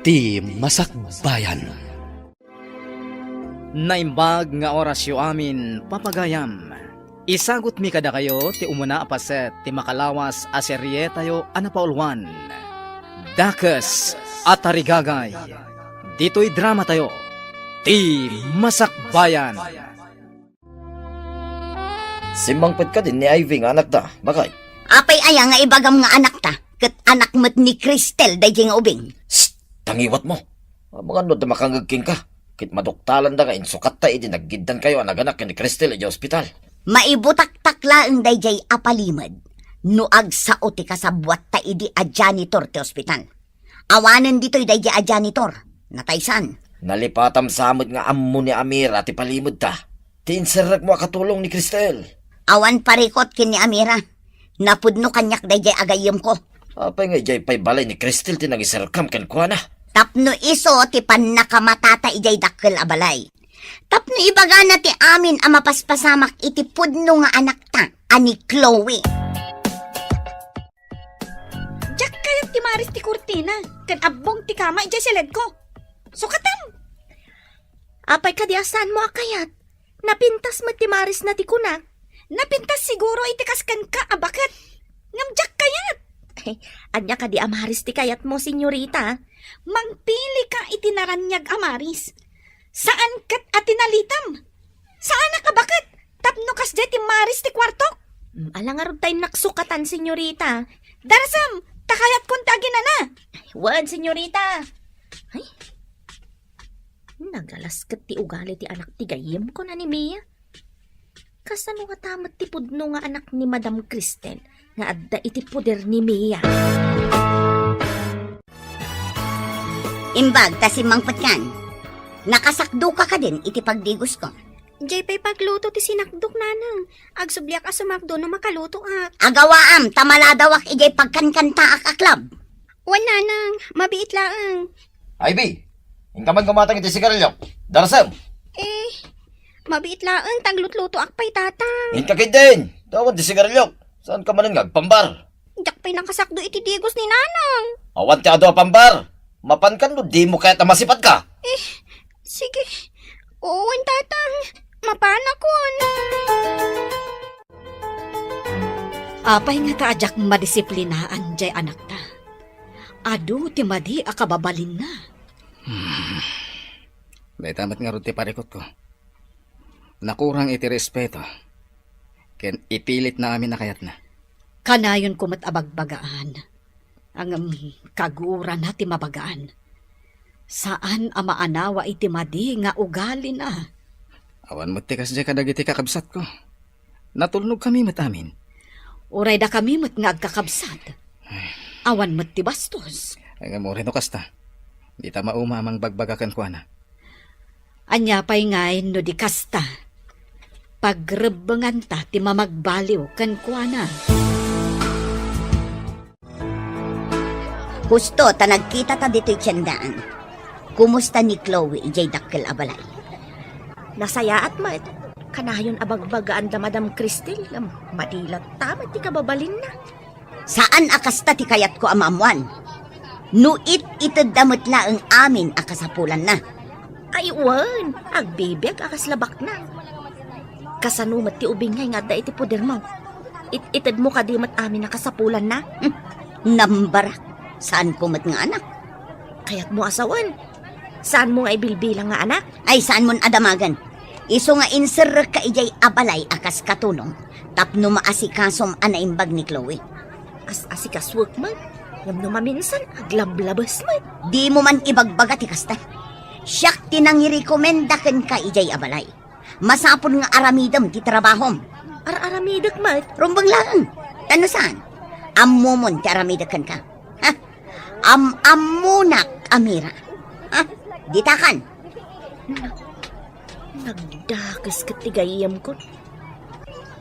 Ti Masakbayan. Naimbag nga orasyo amin papagayam. Isagot mi kada kayo ti umuna apaset ti makalawas a serye tayo anapaulwan. Dakes at tarigagay. Dito'y drama tayo. Ti Masakbayan. Simangpet ka din ni Ivy nga anak ta, bakay? Apay aya nga ibagam nga anak ta, ket anak met ni Cristel dayjay nga ubing. Shh! Tangiwat mo. Mga ano na makangagking ka. Kit maduktalan da nga insukat ta iti naggiddan kayo anaganak ni Cristel iti ospital. Maibutak-takla ang dayjay apalimad. Nuag sa uti kasabwat ta idi a janitor ti ospital. Awanan dito'y dayjay a janitor. Nataysan. Nalipatam samod nga ammo ni Amira ti palimod ta. Tinserek mo akatulong ni Cristel. Awan parikot kin ni Amira. Napudno kanyak dayjay agayem ko. Apay nga ijay pay balay ni Cristel ti nagiserkam ken kuana. Tapno iso ti panakamatata ijay dakkel abalay. Tapno ibaga na ti amin ang mapaspasamak iti pudno nga anak ta, ani Chloe. Jack kayat ti maris ti kurtina, kan abong ti kama ijay silid ko. Sukatam! Apay kadiasan mo akayat, napintas mo ti maris na ti kunak, napintas siguro itikaskan ka abakat. Ngam Jack kayat! Anya ka di amaris ti kayat mo, senyorita. Mangpili ka itinaranyag amaris. Saan kat atinalitam? Saan nakabakat? Tapno kas di ti maris ti kwarto? Alangarod tayo naksukatan, senyorita. Darasam, takayat kong tagina na. Wan, senyorita. Ay, nagalaskat ti ugali ti anak ti gayem ko na ni Mia. Kasano nga tamat ti pudno nga anak ni Madam Cristel nga adda iti puder ni Mia. Imbag ta si Mangpet kan. Nakasakdo ka din iti pagdigos ko. Jay pa'y pagluto ti sinakdok nanang. Agsubyak a sumakdo no makaluto ak. Agawaam, tamaladawak ijay pagkankanta akaklab. Wan nanang, mabiit laang. Ivy! Ingkaman gumatang iti sigarilyo. Darasam! Mabiit laang, taglutluto ak pa'y tatang. Inkakid din! Tawad ti sigarilyo. Saan ka man nga pambar? Jak pa'y nakasakdo iti digos ni nanang. Awan ti ado pambar. Mapankan no, di mo kaya tamasipat ka. Sige, uwan tatang, mapanakon. Apay nga kaajak madisiplinaan jay anak ta. Adu ti madi akababalin na. May tamat nga ron ti parikot ko. Nakurang iti respeto. Ken ipilit na amin nakayat na. Kanayon kumat abagbagaan. Ang kagura na ti mabagaan. Saan ama anawa iti madi nga ugali na. Awan mo tikas jay kadagiti kakabsat ko. Natulnog kami matamin. Uray da kami mat nga agkakabsat. Awan mat ti bastos. Ay nga mo rin o kasta. Di ta maumamang bagbagakan ko na. Anya pa'y ngay no di kasta. Pagrebengan ta ti mamagbaliw kan kuana. Gusto ta nagkita ta dito'y tiyandaan. Kumusta ni Chloe ijay dakkel abalay? Nasaya at mat. Kanayon abagbagaan da Madam Cristel. Madilat tamat ti kababalin na. Saan akasta ti kayat ko amamuan? Nuit itad damot laang amin akasapulan na. Ay wan, agbibig akaslabak na. Kasanumat ti ubingay nga da iti puder mo. Itad mo kadimat amin nakasapulan na. Nambarak. Saan kumat nga anak? Kaya't mo asawan. Saan mo nga ibilbilang nga anak? Ay saan mon adamagan? Iso nga inser ka ijay abalay akas katulong. Tapno maasikasom anaimbag ni Chloe. As-asikaswag man. Ngam no maminsan, aglablabas man. Di mo man ibagbaga ti kasta. Siyak tinangirekomenda ken ka ijay abalay. Masapon nga aramidam ti trabahom. Aramidag mat. Rumbang lang. Tano saan? Ammomon ti aramidag ken ka. Ha? Amunak, Amira. Ha? Ditakan. Nagdakas katigayam ko.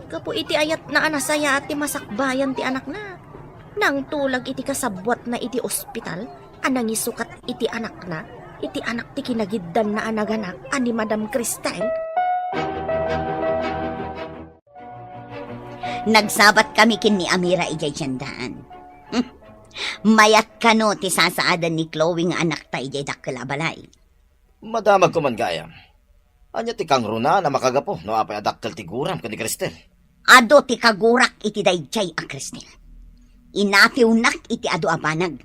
Kapo iti ayat na anasaya at ti masakbayan ti anak na. Nang tulag iti kasabwat na iti ospital, anang isukat iti anak na, iti anak ti kinagiddan na anaganak, ani Madam Cristel. Nagsabat kami kin ni Amira ijay tiyandaan. Mayat ka no, ti sasaadan ni Chloe nga anak ta ijay dakkel abalay. Madamag ko man gayam. Anya ti kang runa na makagapo no apay adakkel ti guram ken ni Cristel. Ado ti kagurak iti dayjay a Cristel. Inapiunak iti ado abanag.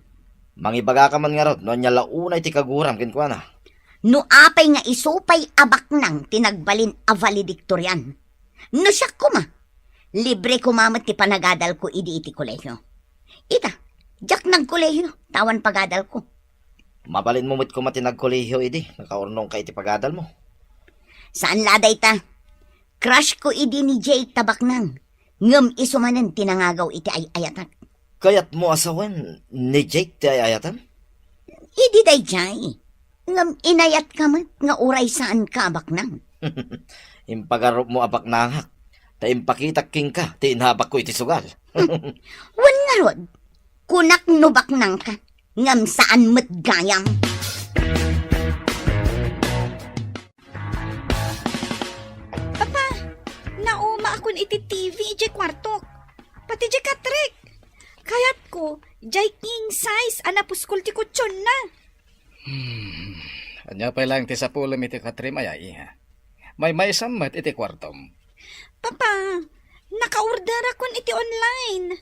Mangibaga ka man nga rod no anya launay ti kaguram ken kuana. No apay nga isupay abak nang tinagbalin a valedictorian. No siya kuma. Libre kumamat ti panagadal ko idi iti kolehyo. Ita, jak nagkolehyo, tawan pagadal ko. Mabalin mo mit ko matinag kolehiyo idi, nakaurnong kay ti pagadal mo. Saan laday ta? Crush ko idi ni Jake Tabaknang. Ngem isumanen tinangagaw iti ay ayatak. Kayat mo asawan ni Jake ti ayayatan? Idi day jay. Ngem inayat ka mat nga uray saan ka Baknang. Impagarop mo abak nangak. Ta impakitak king ka, ti inhabak ko iti sugal. Wan nga rod. Kunak no Baknang ka. Ngem saan mat gayam. Nauma akon iti TV iti kwartok. Pati iti katrek. Kayat ko, jay king size anapuskol ti kutsyon na. Anya pa lang ti sapulom iti katrim ay iha. May samat iti kwartom. Papa, naka-order akon iti online.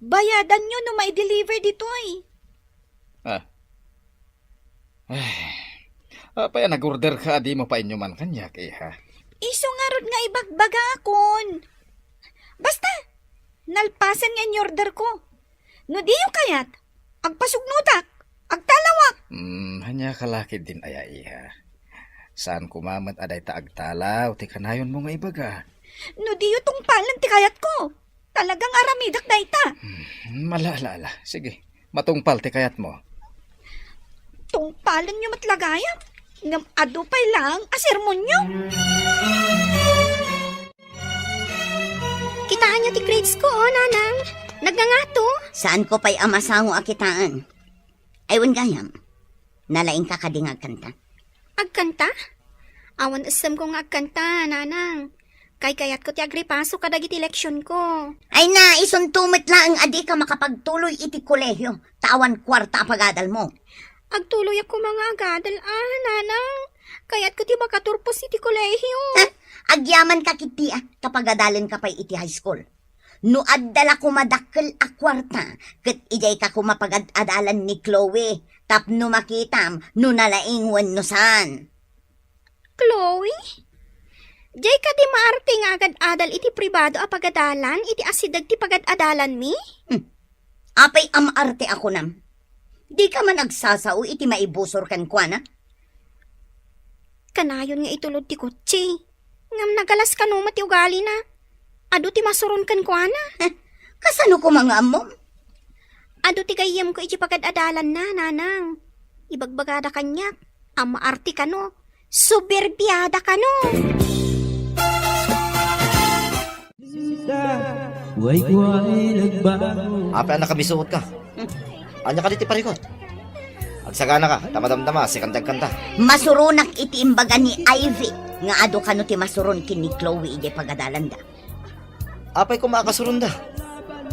Bayadan nyo no may deliver ditoy. Apay nag-order ka, di mo pa inyo man kanyak iha. Iso nga rod nga ibagbaga akon. Basta, nalpasan nga yung order ko. No diyo kayat, agpasugnutak, agtalawak. Hanya kalakid din ay iha. Saan kumamat aday ta agtalaw, ti kanayon mo nga ibaga. No diyo tong palan ti kayat ko. Talagang aramidak na ita. Malala. Sige, matungpal ti kayat mo. Tong palan nyo matlagayam. Ngam ado pa'y lang asermon nyo. Kitaan niyo ti grades ko, nanang. Nagngangato. Saan ko pa'y amasango akitaan? Aywan gayam. Nalaing ka kading agkanta. Agkanta? Awan asam ko nga agkanta, nanang. Kayat ko ti agripaso kadagiti leksyon ko. Ay na, isuntumit lang adi ka makapagtuloy iti kolehyo. Tawan kwarta pagadal mo. Agtuloy ako mga agadal, nanang. Kayat ko ti makaturpos iti kolehyo. Agyaman ka kiti kapag adalin ka pa'y iti high school. No addala ko madakkel a kwarta, ket ijay ka kumapag-adalan ni Chloe, tapno makitam, no nalaing no san. Chloe? Jay ka di maarte nga agad-adal iti pribado a pagadalan, iti asidag ti pagad-adalan mi? Apay amarte ako nam. Di ka man agsasao iti maibusor kan kwa na? Kanayon nga itulod ti kutsi. Ngam nagalas ka no mati ugali na. Ado ti masuron kan kwa na. Kasano ko mga amom? Ado ti gayam ko iti pagad-adalan na, nanang. Ibagbagada kanyak. Ang maarte ka no. Suberbiyada ka no. Apay anak kabisuot ka. Anya ka diti parikot. Agsagana ka, tamadamdama, si kandag-kanta. Masurunak iti imbaga ni Ivy. Nga ado kano ti masuron kin ni Chloe ijay pagadalanda. Apay ko makasurunda.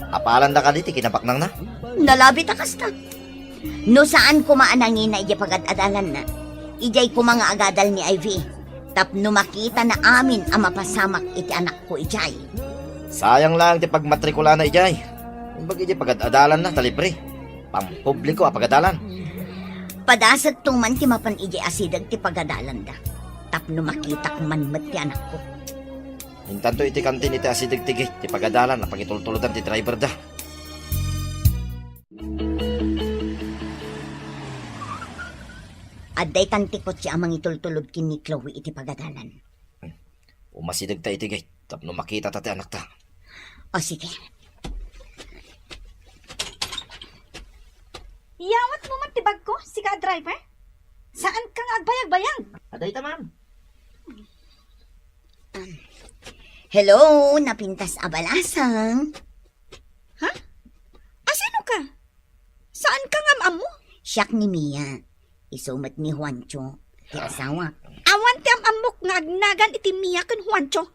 Apalan da ka diti, kinabaknang na. Nalabit akasta. No saan kumaanangin na ijay pagad-adalan na. Ijay ko mga agadal ni Ivy. Tapno makita na amin ang mapasamak iti anak ko ijay. Sayang lang ti pagmatrikula na ijay. Imbag ijay pagad-adalan na, talibre. Pampubliko a pagadalan. Padasat tuman ti mapan ijay asidag ti pagadalan da. Tapno makita man met ti anak ko. Hintanto iti kantin iti asidig-tigay, ti pagadalan na pangitultuludan ti driver da. Adday tantikot si amang itultulod kin ni Chloe iti pagadalan. Umasidag ta iti gay, tapno makita ta ti anak ta. O sige. Yawat mo man tibag ko, siga driver. Saan kang agbayag-bayag? Aday ta, ma'am. Hello, napintas abalasang. Ha? Asino ka? Saan ka ngam mo? Siyak ni Mia. Isumat ni Juancho. Ti asawa. Awan ti amok nga agnagan iti Mia ken Juancho.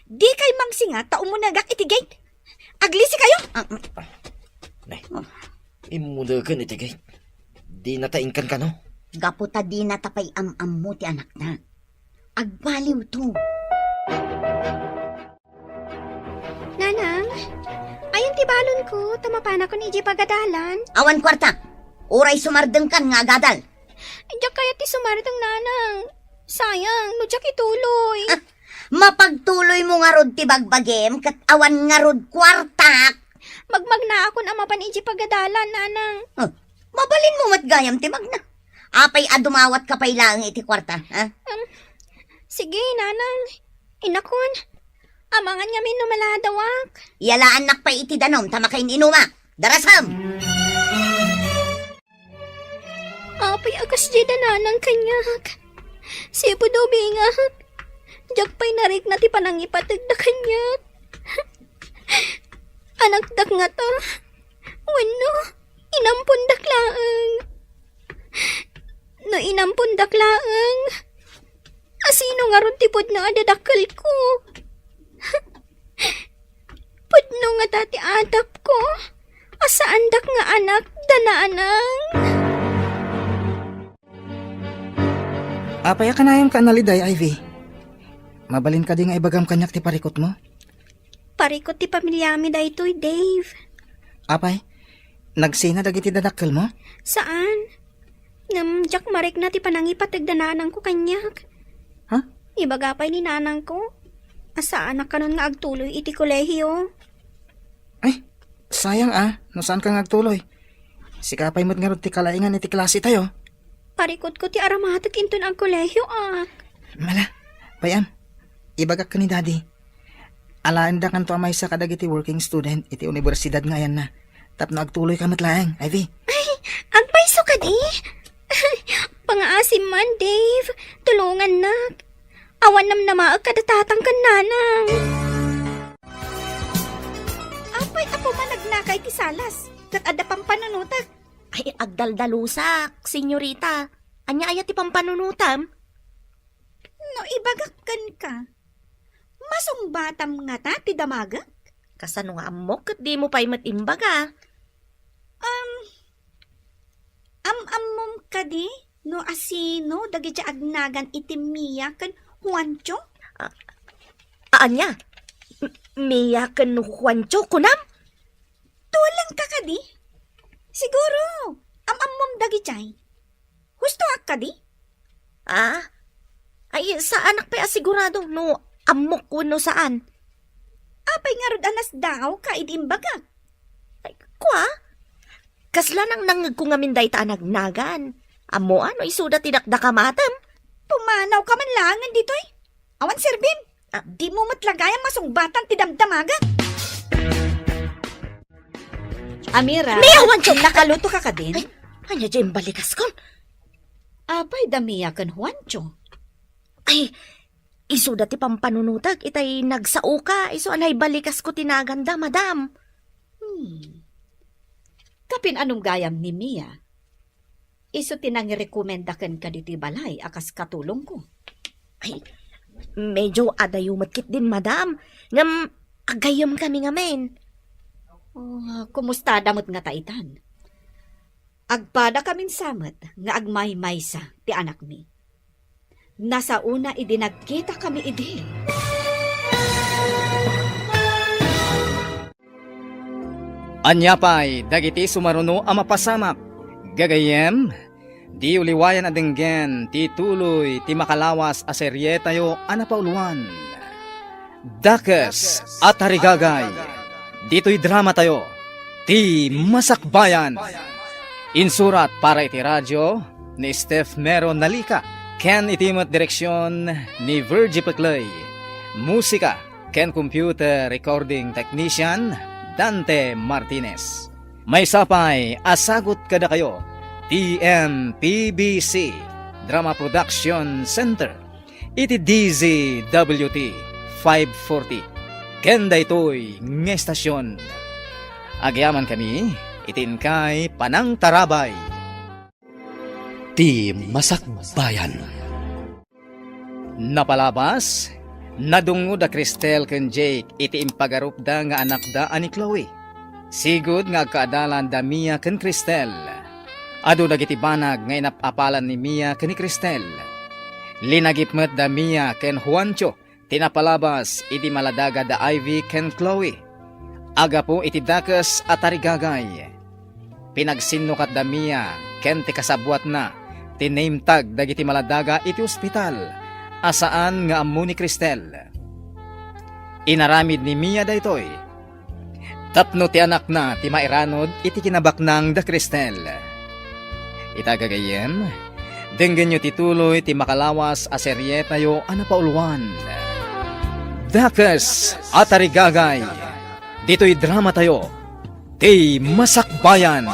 Di kay mangsinga ta umunagak iti gate. Aglisi kayo? Nay, Imudagan iti kay. Di nataingkan ka no? Gaputa di natapay am mo ti anak na. Agbaliw to. Nanang, ayun ti balon ko, tamapana ko ni iji pagadalan. Awan kwarta. Uray sumardeng kan nga agadal. Diyak kaya ti sumaritang nanang. Sayang, no diyak ituloy. Mapagtuloy mo nga rod ti bagbagem kat awan nga rod kwartak. Magmag na ako na mapan iji pagadalan, nanang. Mabalin mo matgayam ti magna. Apay adumawat ka pay lang iti kwarta. Ha? Sige, nanang. Inakon. Amangan nga min numaladawak. Yalaan nak pa iti danom tamakain inuma. Darasam! Apay akas di nanang kanyak. Sipo daw bingak. Diyak pa'y narik na ti panangipatag na kanyak. Anak dak nga to. Wano, inampun daklaang. No inampun daklaang. Asino nga ron tipod na adadakal ko. Pudno nga dati adap ko. Asaan dak nga anak danaanang. Apay ka na yung kanaliday, Ivy. Mabalin ka di nga ibagam kanyak ti parikot mo. Parikot ti pamilyami daytoy, Dave. Apay, nagsina dagiti dadakkel mo? Saan? Jack marik na ti panangipatag dananang ko kanyak. Ha? Ibagapay ni nanang ko. Asaan na kanon nga agtuloy iti kolehiyo. Ay, sayang no saan ka ngagtuloy? Sikapay mo't nga ron ti kalaingan iti klase tayo. Parikot ko ti aramatik inton ang kolehiyo Mala, payam, ibagak ka ni daddy. Alaan da kanto amay sa kadagiti working student iti universidad nga yan na. Tapno agtuloy ka matlaeng, Ivy. Agpaiso ka di? Pangaasim man, Dave. Tulungan na. Awan nam namaag kadatatang kan nanang. Apay ako managnakay ti salas. Kat ada pang panunutak. Ay, agdaldalusak, senyorita. Anya ayat ti pampanunutam? No, ibagakkan ka. Masong batam nga ta, ti damagak? Kasano nga amok, kat di mo pa'y matimbaga. Am-amom ka di? No asino, dagi siya agnagan itimiya kan Juancho? Anya? Mia kan Juancho kunam? Tulang ka di? Siguro, am-amom dagi chay. Husto ak ka di? Ay, saan ak pa asigurado, no amok kuno saan? Apay nga rod anas daw ka idimbagak. Ay, kwa? Kasla nang nangag ko nga minday ta nagnagan. Amo ano isuda tinakdakamatam? Pumanaw ka man langan dito'y. Awan sirbim, di mo matlagayang masungbatan ti damdamaga. Amira, Mia, Juancho! nakaluto ka ka din? Ay, anya dyan balikas kon? Apay damiya kan Juancho. Ay, iso dati pampanunutag, itay nagsao ka, iso anay balikas ko tinaganda, madam. Kapin anong gayam ni Mia? Iso tinangirekomendakan ka diti balay, akas katulong ko. Ay, medyo adayumatkit din, madam. Ngam, agayam kami nga men. Kumusta damot nga taitan? Agpada kamin samet nga agmay-maysa ti anak mi. Nasa una idinagkita kami idi. Anyapay, dagiti sumaruno ang mapasamak. Gagayem, di uliwayan adenggen, ti tuloy, ti makalawas a serye tayo anapauluan. Dakes at harigagay, dito'y drama tayo, ti masakbayan. Insurat para iti radyo ni Steph Mero Nalika, ken itimot direksyon ni Virgie Peclay. Musika, ken computer recording technician, Dante Martinez. May sapay, asagot kada kayo, TMPBC, Drama Production Center, iti DZWT 540. Kenda ito'y ng estasyon. Agyaman kami, itinkay Panang Tarabay. Ti Masakbayan. Napalabas, nadungod a Cristel ken Jake iti impagarupda nga anak da ani Chloe. Sigud nga kaadalan da Mia ken Cristel. Adu dagiti banag nga inapapalan ni Mia ken ni Cristel. Linagipmet da Mia ken Juancho tinapalabas iti maladaga da Ivy ken Chloe. Aga po iti dakes at tarigagay. Pinagsinukat da Mia ken ti kasabwat na tinamtag dagiti maladaga iti ospital asaan nga ammo ni Cristel. Inaramid ni Mia daytoy. Tapno ti anak na ti mairanod iti kinabaknang da Cristel. Itagagayem, denggen nyo tituloy ti makalawas a serye tayo anapauluan. Dakes at tarigagay. Dito'y drama tayo. Ti Masakbayan.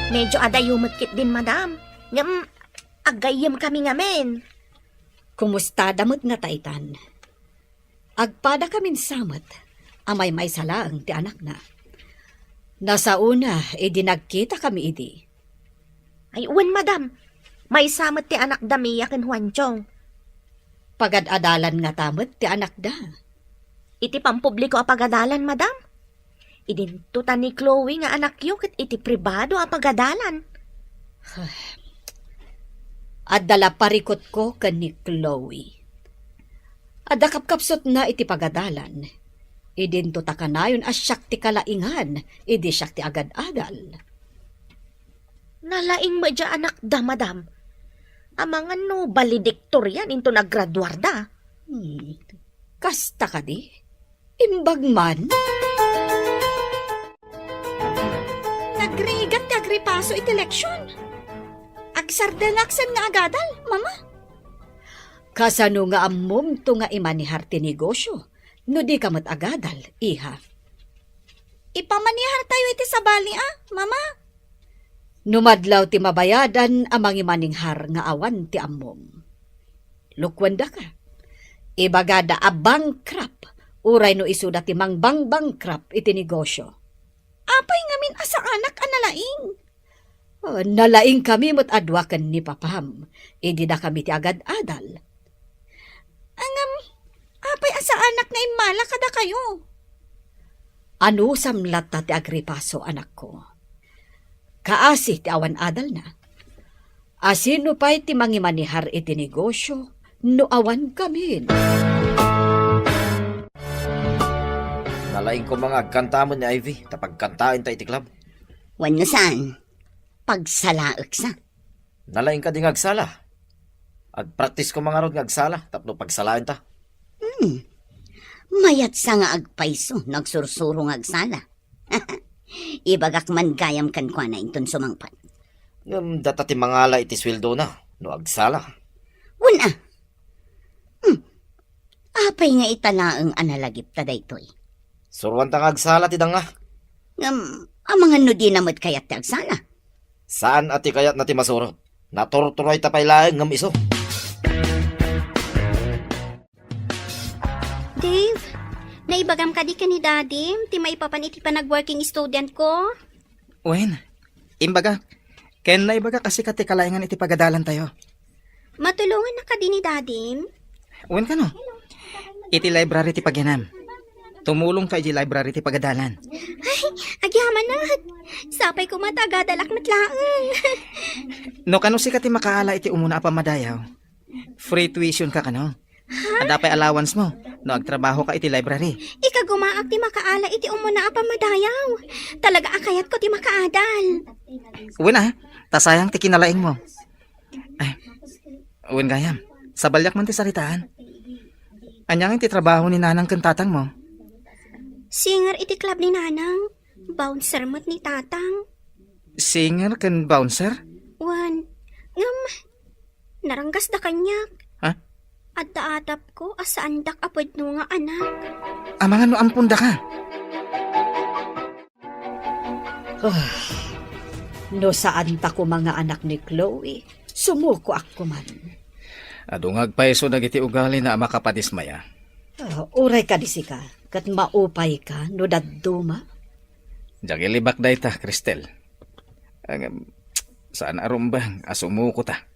Medyo adayumagkit din, madam. Ngam, agayam kami ngamen. Kumusta damot nga taitan? Agpada kamin samat, amay may salaang ti anak na. Nasa una, nagkita kami idi. Ay, uwan, madam. May samat ti anak da Mia ken Juanchong. Pagad-adalan nga tamot ti anak da. Iti pampubliko a pagadalan, madam. Idintutan ni Chloe nga anak yu ket iti pribado a pagadalan. At dala parikot ko ken ni Chloe. Adda kapkapsot na iti pagadalan. Idinto ta kanayon as siyak ti kalaingan, idi siyak ti agad-adal. Nalaing madya anak da, madam. Amangan no valedictorian into naggraduar da. Kasta ka di? Imbag man? Nagrigat ti agripaso iti leksyon. Agsardelaksen nga agadal, mama. Kasano nga ammom to nga imanihar ti negosyo, no di kamat agadal, iha. Ipamanihar tayo iti sabali, mama. Numadlaw ti mabayadan amang imaninghar nga awan ti ammom. Lukwanda ka. Ibagada a bankrupt, uray no isuda ti mangbang bankrupt iti negosyo. Apay ngamin asa anak analaing. Nalaing kami mo't adwakan ni papam, idi na kami ti agad-adal. Angam, apay asa anak nga imala kada kayo. Ano samlat ta ti agripaso anak ko? Kaasi ti awan adal na. Asino pa'y ti mangimanihar iti negosyo, no awan kami. Nalaing ko mga agkantamon ni Ivy, tapagkantain ta iti club. Wano saan? Pagsalaak sa. Nalaing ka di nga agsala. Agpractice ko mga rod nga agsala, tapno pagsalain ta. Mayat sa nga agpaiso, nagsursuro nga agsala. Ibagak man gayam kan kwa na inton sumangpat. Data ti mangala iti sweldo na, no agsala. Wala. Apay nga italaang analagip ta daytoy. Suruan ta nga agsala ti nga. Amangan no di namot kayat ti agsala. Saan ati kayat na ti masurot? Naturturoy ta pa'y laeng ngam iso. Dave, naibagam ka di ka ni Daddy, ti maipapan iti pa nag-working student ko. Wen, imbaga. Ken na ibaga kasi kati kalaingan iti pagadalan tayo. Matulungan na ka di ni Daddy. Wen ka no? Iti library ti pagyanam. Tumulong ka iti library ti pagadalan. Agyaman na. Sapay ko matagadalak matlaang. No kano si kati makaala iti umuna pa madayaw. Free tuition ka kano. Adapay allowance mo. No agtrabaho ka iti library. Ika gumaak ti makaala iti umuna apa madayaw. Talaga akayat ko ti makaadal. Uwin tasayang ti kinalaing mo. Ay, uwin gayam. Sa balyak man ti saritaan. Anyang ti trabaho ni nanang kantatang mo. Singer iti club ni Nanang. Bouncer mo't ni Tatang. Singer ken bouncer? Wan. Ngam. Naranggas da kanyak. Ha? At daatap ko asaan dak apod no nga anak. Amangan no ampunda ka. No saan ta ko mga anak ni Chloe, sumuko ako man. Adungag paiso dagiti ugali na makapadismaya. Uray ka disi ka, kat maupay ka, no dadduma. Jagilibak day ta, Cristel. Saan arumbang asumuko ta?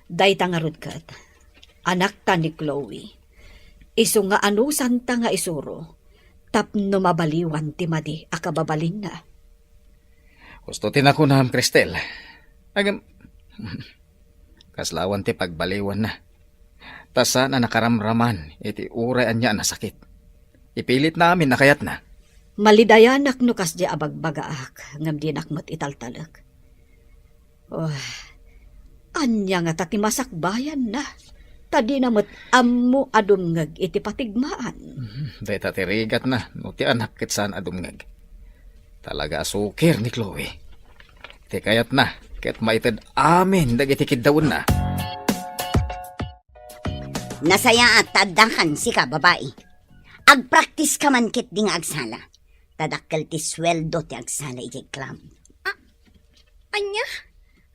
Day tangarod kat, anak ta ni Chloe. Iso nga anusan ta nga isuro, Tapno mabaliwan ti madi akababalin na. Gusto tinakunam, Cristel. Agam... Kaslawan ti pagbaliwan na. Tasa na nakaramraman, iti urayan niya na sakit. Ipilit namin na kayat na. Malidayanak no kas di abagbagaak, ngam di nakmat italtalag. Oh, anya nga tati masakbayan na. Tadi namat ammo adumngag iti patigmaan. Day tatirigat na, no ti anak kit saan adumngag. Talaga asukir ni Chloe. Ti kayat na, ket maitid amin dagiti kiddaon na. Nasaya at tadakan si ka, babae. Agpraktis ka man kit di nga agsala. Tadakkel ti sweldo ti agsala iti club. Anya?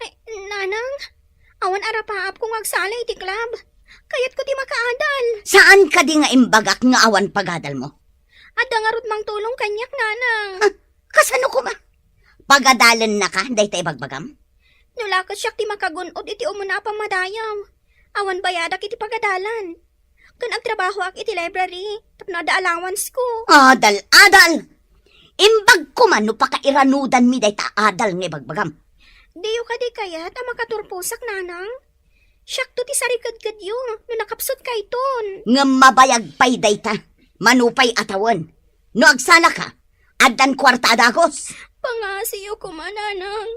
Ay, nanang, awan arapaap kung agsala iti club. Kayat ko ti makaadal. Saan ka di nga imbagak nga awan pagadal mo? Adda nga rod mang tulong kanyak, nanang. Kasano ko ma? Pagadalan na ka, day tayo bagbagam? Nulakas siya ti makagunod iti umuna pa madayam. Awan bayadak iti pagadalan. Kan agtrabaho ak iti library, tapno ada allowance ko. Adal! Imbag ko man no pakairanudan mi day ta adal nga bagbagam. Diyo ka di kayat ang makaturpusak, nanang. Siyak to ti sarikad-kad yun, no nakapsot kay ton. Nga mabayag pay day ta, manupay atawan. No agsala ka, adan kwarta adagos. Pangasiyo ko man, nanang.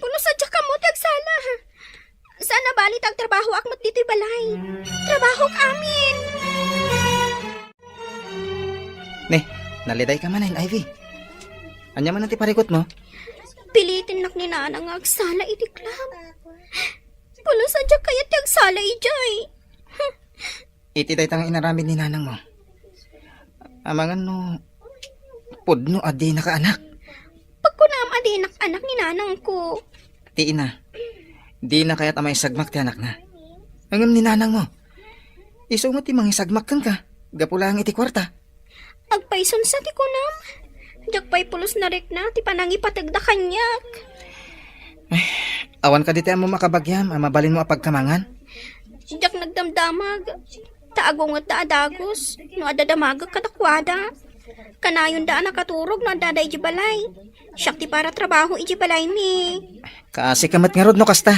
Puno sadya ka mo tagsala. Sana balit ang trabaho ak mat dito'y balay. Trabaho amin. Ne, naliday ka man Ivy. Anya man ti parikot mo? Pilitin nak ni nanang nga agsala iti club. Puno sadya kaya ti agsala ijay. Iti day tang inaramid ni nanang mo. Amangan no, pudno adi na ka anak. Pagkunam adinak anak ni nanang ko. Ti ina, di na kaya't amay sagmak ti anak na. Angam ni nanang mo. Iso mo ti mangisagmak kang ka. Gapula ang iti kwarta. Agpayson sa ti kunam. Jakpay pulos na rek na ti panangipatagda kanyak. Awan ka diti mo makabagyam, mabalin mo apagkamangan. Jak nagdamdamag. Taagongat da adagos. No adadamagag katakwada. Kanayon da nakaturog no adada ijibalay. Siyak ti para trabaho ijibalay mi. Kasi kamat nga rod no kasta.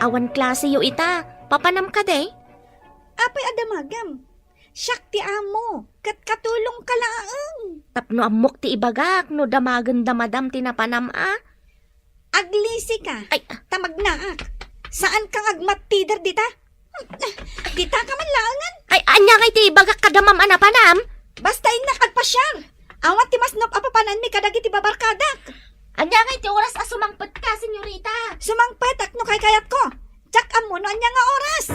Awan klase yu ita, papanam ka de. Apay adamagam. Siyak ti amo, kat katulong ka laang. Tapno amok ti ibagak, no damagan damadam tinapanam a. Aglisi ka, Ay, tamag na. Saan kang agmatider dita? Dita ka man laangan. ay, anya kay ti ibagak kadamam anapanam. Basta nakagpasyar. Awat ti masnop apapanan mi kadagi ti babarkadak. Anya kay ti oras a sumangpet ka, senyorita. Sumangpetak no kay kayat ko. Tsak amo no anya nga oras.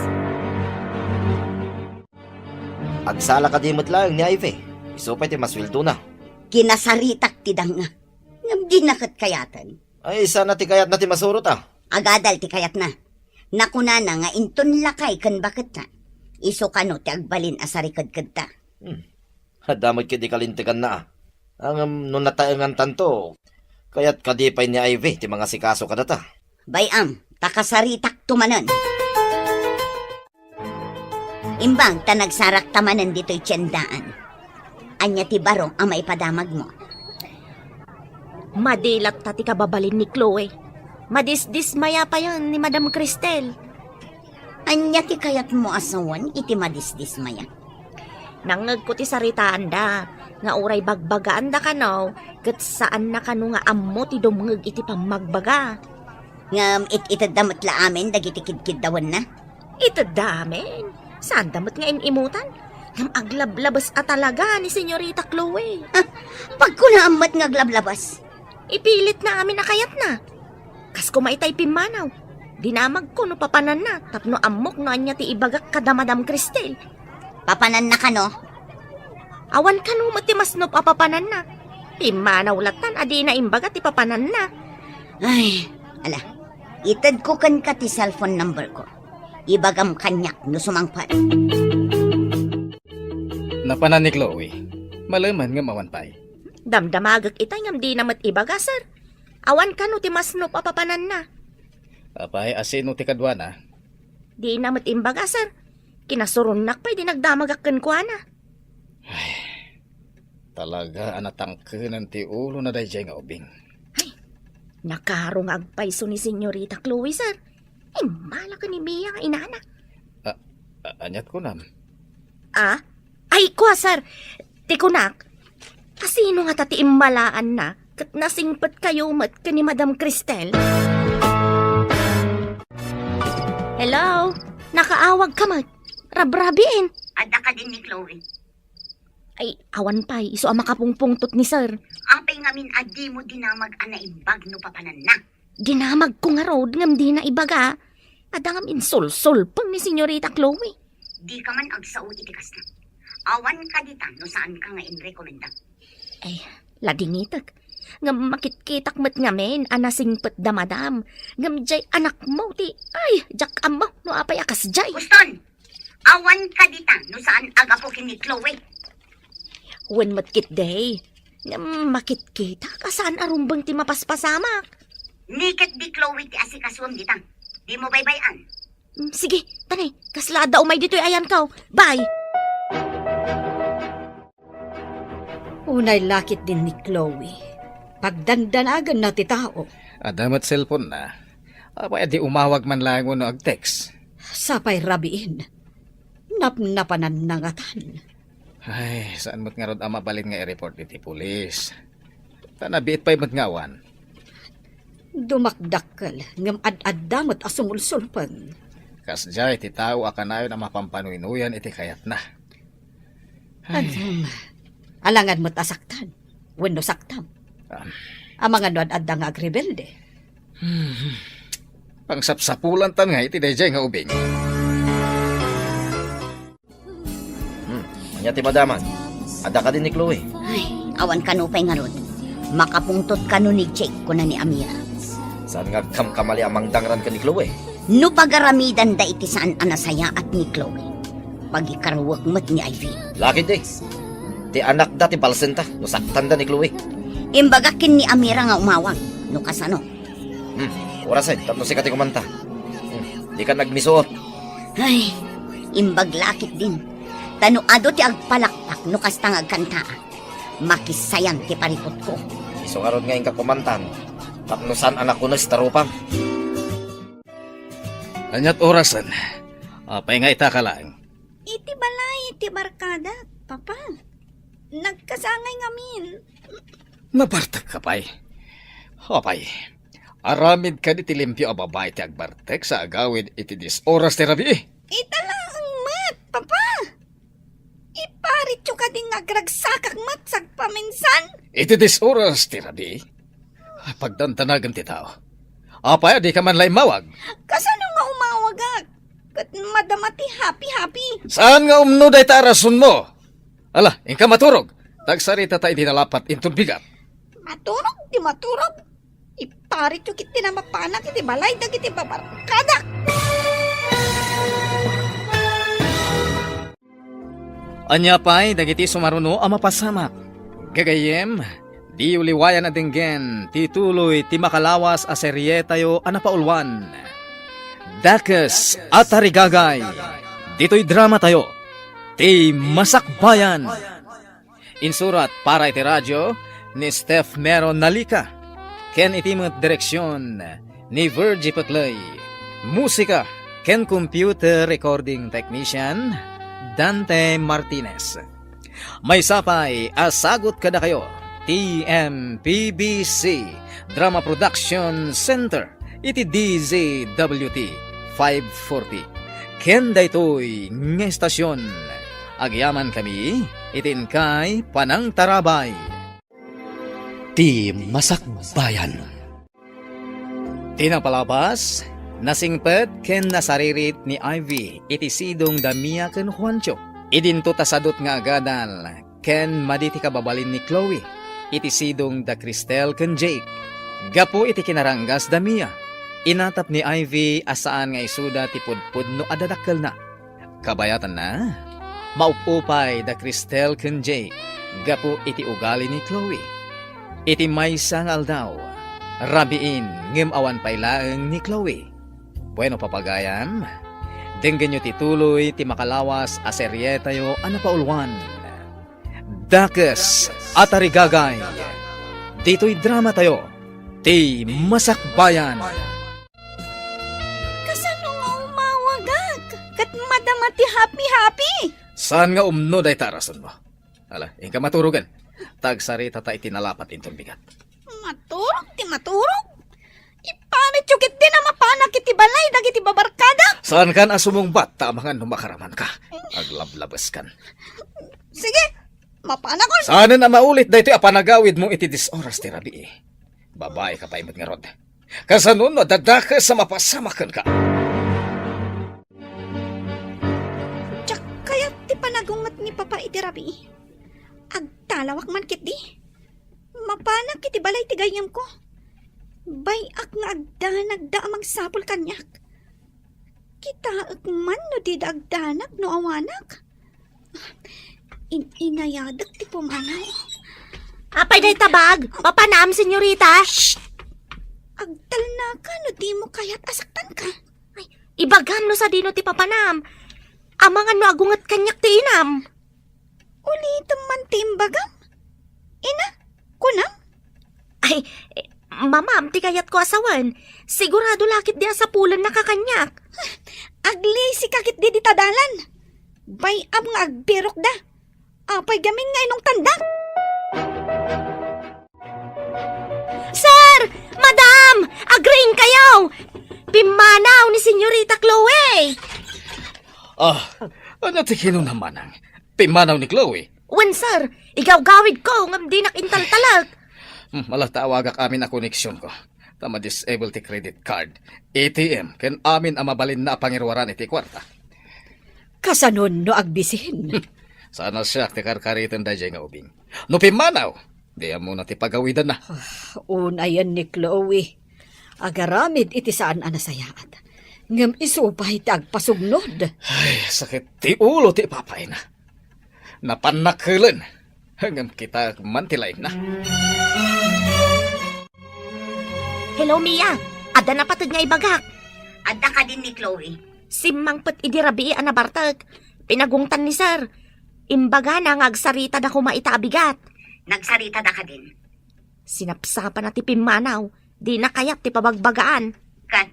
Agsala ka dimot lang ni Ivy. Isupay ti masweldo na. Kinasaritak ti danga. Ngam di nakat kayatan. Ay, sana ti kayat na ti masurot Agadal ti kayat na. Nakuna na nga inton lakay kan bakit ta. Iso kano ti agbalin asarikad-kad ta. Damot ka di kalintikan na Ang nung nataengan tanto, kaya't kadipay ni Ivy ti mga sikaso ka data. Bayam, takasaritak tumanan. Imbang ta nagsarak tamanan dito'y tiyandaan. Anya ti baro ang maipadamag mo. Madilat tati kababalin ni Chloe. Madisdismaya pa yon ni Madam Cristel. Anya ti kayat mo asawan iti madisdis maya. Nangag ko ti saritaan da. Nga uray bagbagaan da kanaw. Kat saan na kano nga ammo ti dumngag iti pamagbaga. Ngam itadamat la amin dagiti kidkidawan na. Ito damen. Saan damot nga inimutan? Ngam aglablabas a talaga ni Senyorita Chloe. Pagkunaamat nga glablabas. Ipilit na amin na kayat na. Kas kumaitay pimanaw. Dinamag ko no papanan na. Tapno amok no anya ti ibagak kada Madam Cristel. Papanan na kano? Awan ka no mati masnop a papanan na. Pimanaw latan adi na imbaga ti papanan na. Ay, ala. Itad ko kan ka ti cellphone number ko. Ibagam kanyak no sumangpat. Napanan ni Chloe. Malaman nga mawanpay. Damdamagak itay ngam di namat ibaga, sir. Awan ka no ti masnop a papanan na. Apay asino ti kadwana. Di namat imbaga, sir. Kinasurunak pa'y dinagdamagakan ko na. Talaga anatangkenan ti ulo na dayjay nga ubing. Nakarong agpaiso ni Senyorita Chloe, sir. Ay, malaka ni Mia nga inana. Anyat ko nam. Ah? Ay, kuha, sir. Tikunak, kasino nga tati immalaan na kat nasingpat kayo mat ka ni Madam Cristel? Hello? Nakaawag ka mat. Rabrabiin. Ada ka din ni Chloe. Ay, awan pa'y. Iso ang makapungpungtot ni sir. Apay ngamin adi mo dinamag anaimbag no papanan na. Ginamag ko nga road ngam di na ibaga. Adangam insul-sul pang ni Senyorita Chloe. Di ka man agsao itikas na. Awan ka dita no saan ka nga inrekomenda. Ay, ladingitag. Ngam makitkitak mat ngamin, anasingpet da madam. Ngam jay anak mo ti. Ay, jak mo, no apay akas jay. Guston! Awan ka dita no saan agapukin ni Chloe. When matkit day. Ngam makitkita, kasaan arumbang ti mapaspasamak. Niket di Chloe ti asikaswam dita. Di mo baybayan. Sige, tanay, kaslada umay dito'y ayan kaw. Bye! Unay lakit din ni Chloe. Pagdandanagan na ti tao. Adamat cellphone na. Apay di umawag man lang no ag text. Sapay rabiin. Napnapanan nangatan. Ay, saan mo't nga rod ang mabalin nga i-report iti pulis? Tanabiit pa'y mo't ngawan. Dumakdakkel ngam ad-addamot asumulsulpan. Kasjay, ti tao akanayon ang mapampanuinuyan iti kayat na. Alangan mo't asaktan. Wenno saktam. Ang mga nuad-adda nga agrebelde. Pangsapsapulan tan nga iti dayjay nga ubing. Anya ti madaman. Ada ka din ni Chloe. Ay, awan ka no pa'y nga ron. Makapungtot ka no ni Jake ko na ni Amira. Saan nga kamali amang dangran ka ni Chloe? No pagaramidan da iti saan anasaya at ni Chloe. Pagikarawak mat ni Ivy. Lakid eh. Ti anak da ti balsenta. Nasaktan da ni Chloe. Imbagakin ni Amira nga umawag. No kasano. Orasan, tapos si kati kumanta. Di ka nagmisuot. Ay, imbaglakit din. Tanuado ti agpalakpak no kastang agkanta. Makisayan ti paripot ko. Iso nga ron ngayon ka kumantan. Tapnusan anak ko na si Tarupang. Anyat orasan. Apay nga ita ka lang. Iti balay, iti barkada, papa. Nagkasangay ngamin. Nabartag ka pa'y. Apay. Aramid ka di tilimpyo a babae ti agbartek sa agawid iti dis oras ti rabi. Itala ang mat, papa. Iparityo ka din agragsakak mat sagpaminsan. Iti dis oras ti rabi. Pagdantanagan ti tao. Apay, di ka man lay mawag. Kasano nga umawagag? Kat madamati happy-happy. Saan nga umnuday ta rason mo? Ala, ingka maturog. Tagsarita tayo dinalapat intong bigat. Maturog, di maturog. Iparityo kiti na mapanak, iti balay, dagiti babarkadak. Anya pa'y dagiti sumaruno ang mapasamak. Gagayem, di uliwayan na dinggen, tituloy ti makalawas a serye tayo anapaulwan. Dakes at Tarigagay, dito'y drama tayo, ti Masakbayan. Insurat para iti radyo ni Steph Mero Nalika, ken itimot direksyon ni Virgie Patlay. Musika ken computer recording technician Dante Martinez. May sapay asagot kada kayo TMPBC Drama Production Center iti DZWT 540 ken daytoy nga estasyon agyaman kami itin kay Panang Tarabay ti Masakbayan. Tinapalabas nasingpet ken nasaririt ni Ivy iti sidong Damia ken Juancho. Idinto tasadot nga agadal ken maditi kababalin ni Chloe iti sidong da Cristel ken Jake. Gapo iti kinaranggas Damia. Inatap ni Ivy asaan nga isuda ti pudpud no adadakkel na. Kabayatan na. Maupupay da Cristel ken Jake. Gapo iti ugali ni Chloe. Iti maysa nga aldaw. Rabiin ngem awan paylaeng ni Chloe. Bueno papagayam, Denggen nyo tituloy ti makalawas a serye tayo anapaulwan. Dakes at Arigagay. Dito'y drama tayo. Ti Masakbayan. Kasano nga umawagag? Kat madama ti happy-happy. Saan nga umno day tarason mo? Ala, ka maturugan. Tagsarita ta itinalapat intong bigat. Maturog ti maturog. Ipanit yung kit din na mapanak iti balay dagiti babarkada. Saan kan asumong bat tamangan numakaraman ka? Aglablabas kan. Sige, mapanakon. Sana na maulit daytoy apanagawid mo iti disoras ti rabi. Babae ka pa imot nga rod. Kasanon no dadaka sa mapasamakan ka. Tsak kaya ti panagungat ni Papa iti rabi. Agtalawak man kit di. Mapanak iti balay ti gayam ko. Bayak nga agdanag amang sapol kanyak. Kitaak man no di agdanag no awanak. Inayadak ti pumanaw. Apay day tabag, papanam, senyorita. Agtal na ka no di mo kaya't asaktan ka. Ibagam no sa dino ti papanam. Amangan no agungat kanyak ti inam. Ulitam man timbagam. Ina, kunam. Ay, mamam, ti kayat ko asawan. Sigurado lakit di asapulan na kakanyak. Agli si kakit di tadalan. Bayab nga agbirok da. Apay gamin nga inong tandak. Sir! Madam! Agreeing kayo! Pimanaw ni Senyorita Chloe! Ano ti naman ang pimanaw ni Chloe? Wen, sir, igaw-gawid ko ngam di nakintaltalag. Malatawagak amin na koneksyon ko. Tama disable ti credit card. ATM, ken amin ang mabalin na pangirwaran iti kwarta. Kasanon no agbisin. Sana siya ti karkaritan da nga ubing. No pimanaw, di mo na ti pagawidan na. Unayan ni Chloe. Agaramid iti saan anasayaat. Ngam isupay ti agpasugnod. Ay, sakit ti ulo ti papay na. Napanakilan. Hanggang kita mantilay na. Hello, Mia. Ada na patod nga ibagak. Adda ka din ni Chloe. Simang put idirabi anabartag. Pinagungtan ni sir. Imbaga na nga agsarita na kumaitabigat. Nagsarita da ka din. Sinapsapan na ti pimanaw. Di na kayat ti pabagbagaan. Kat,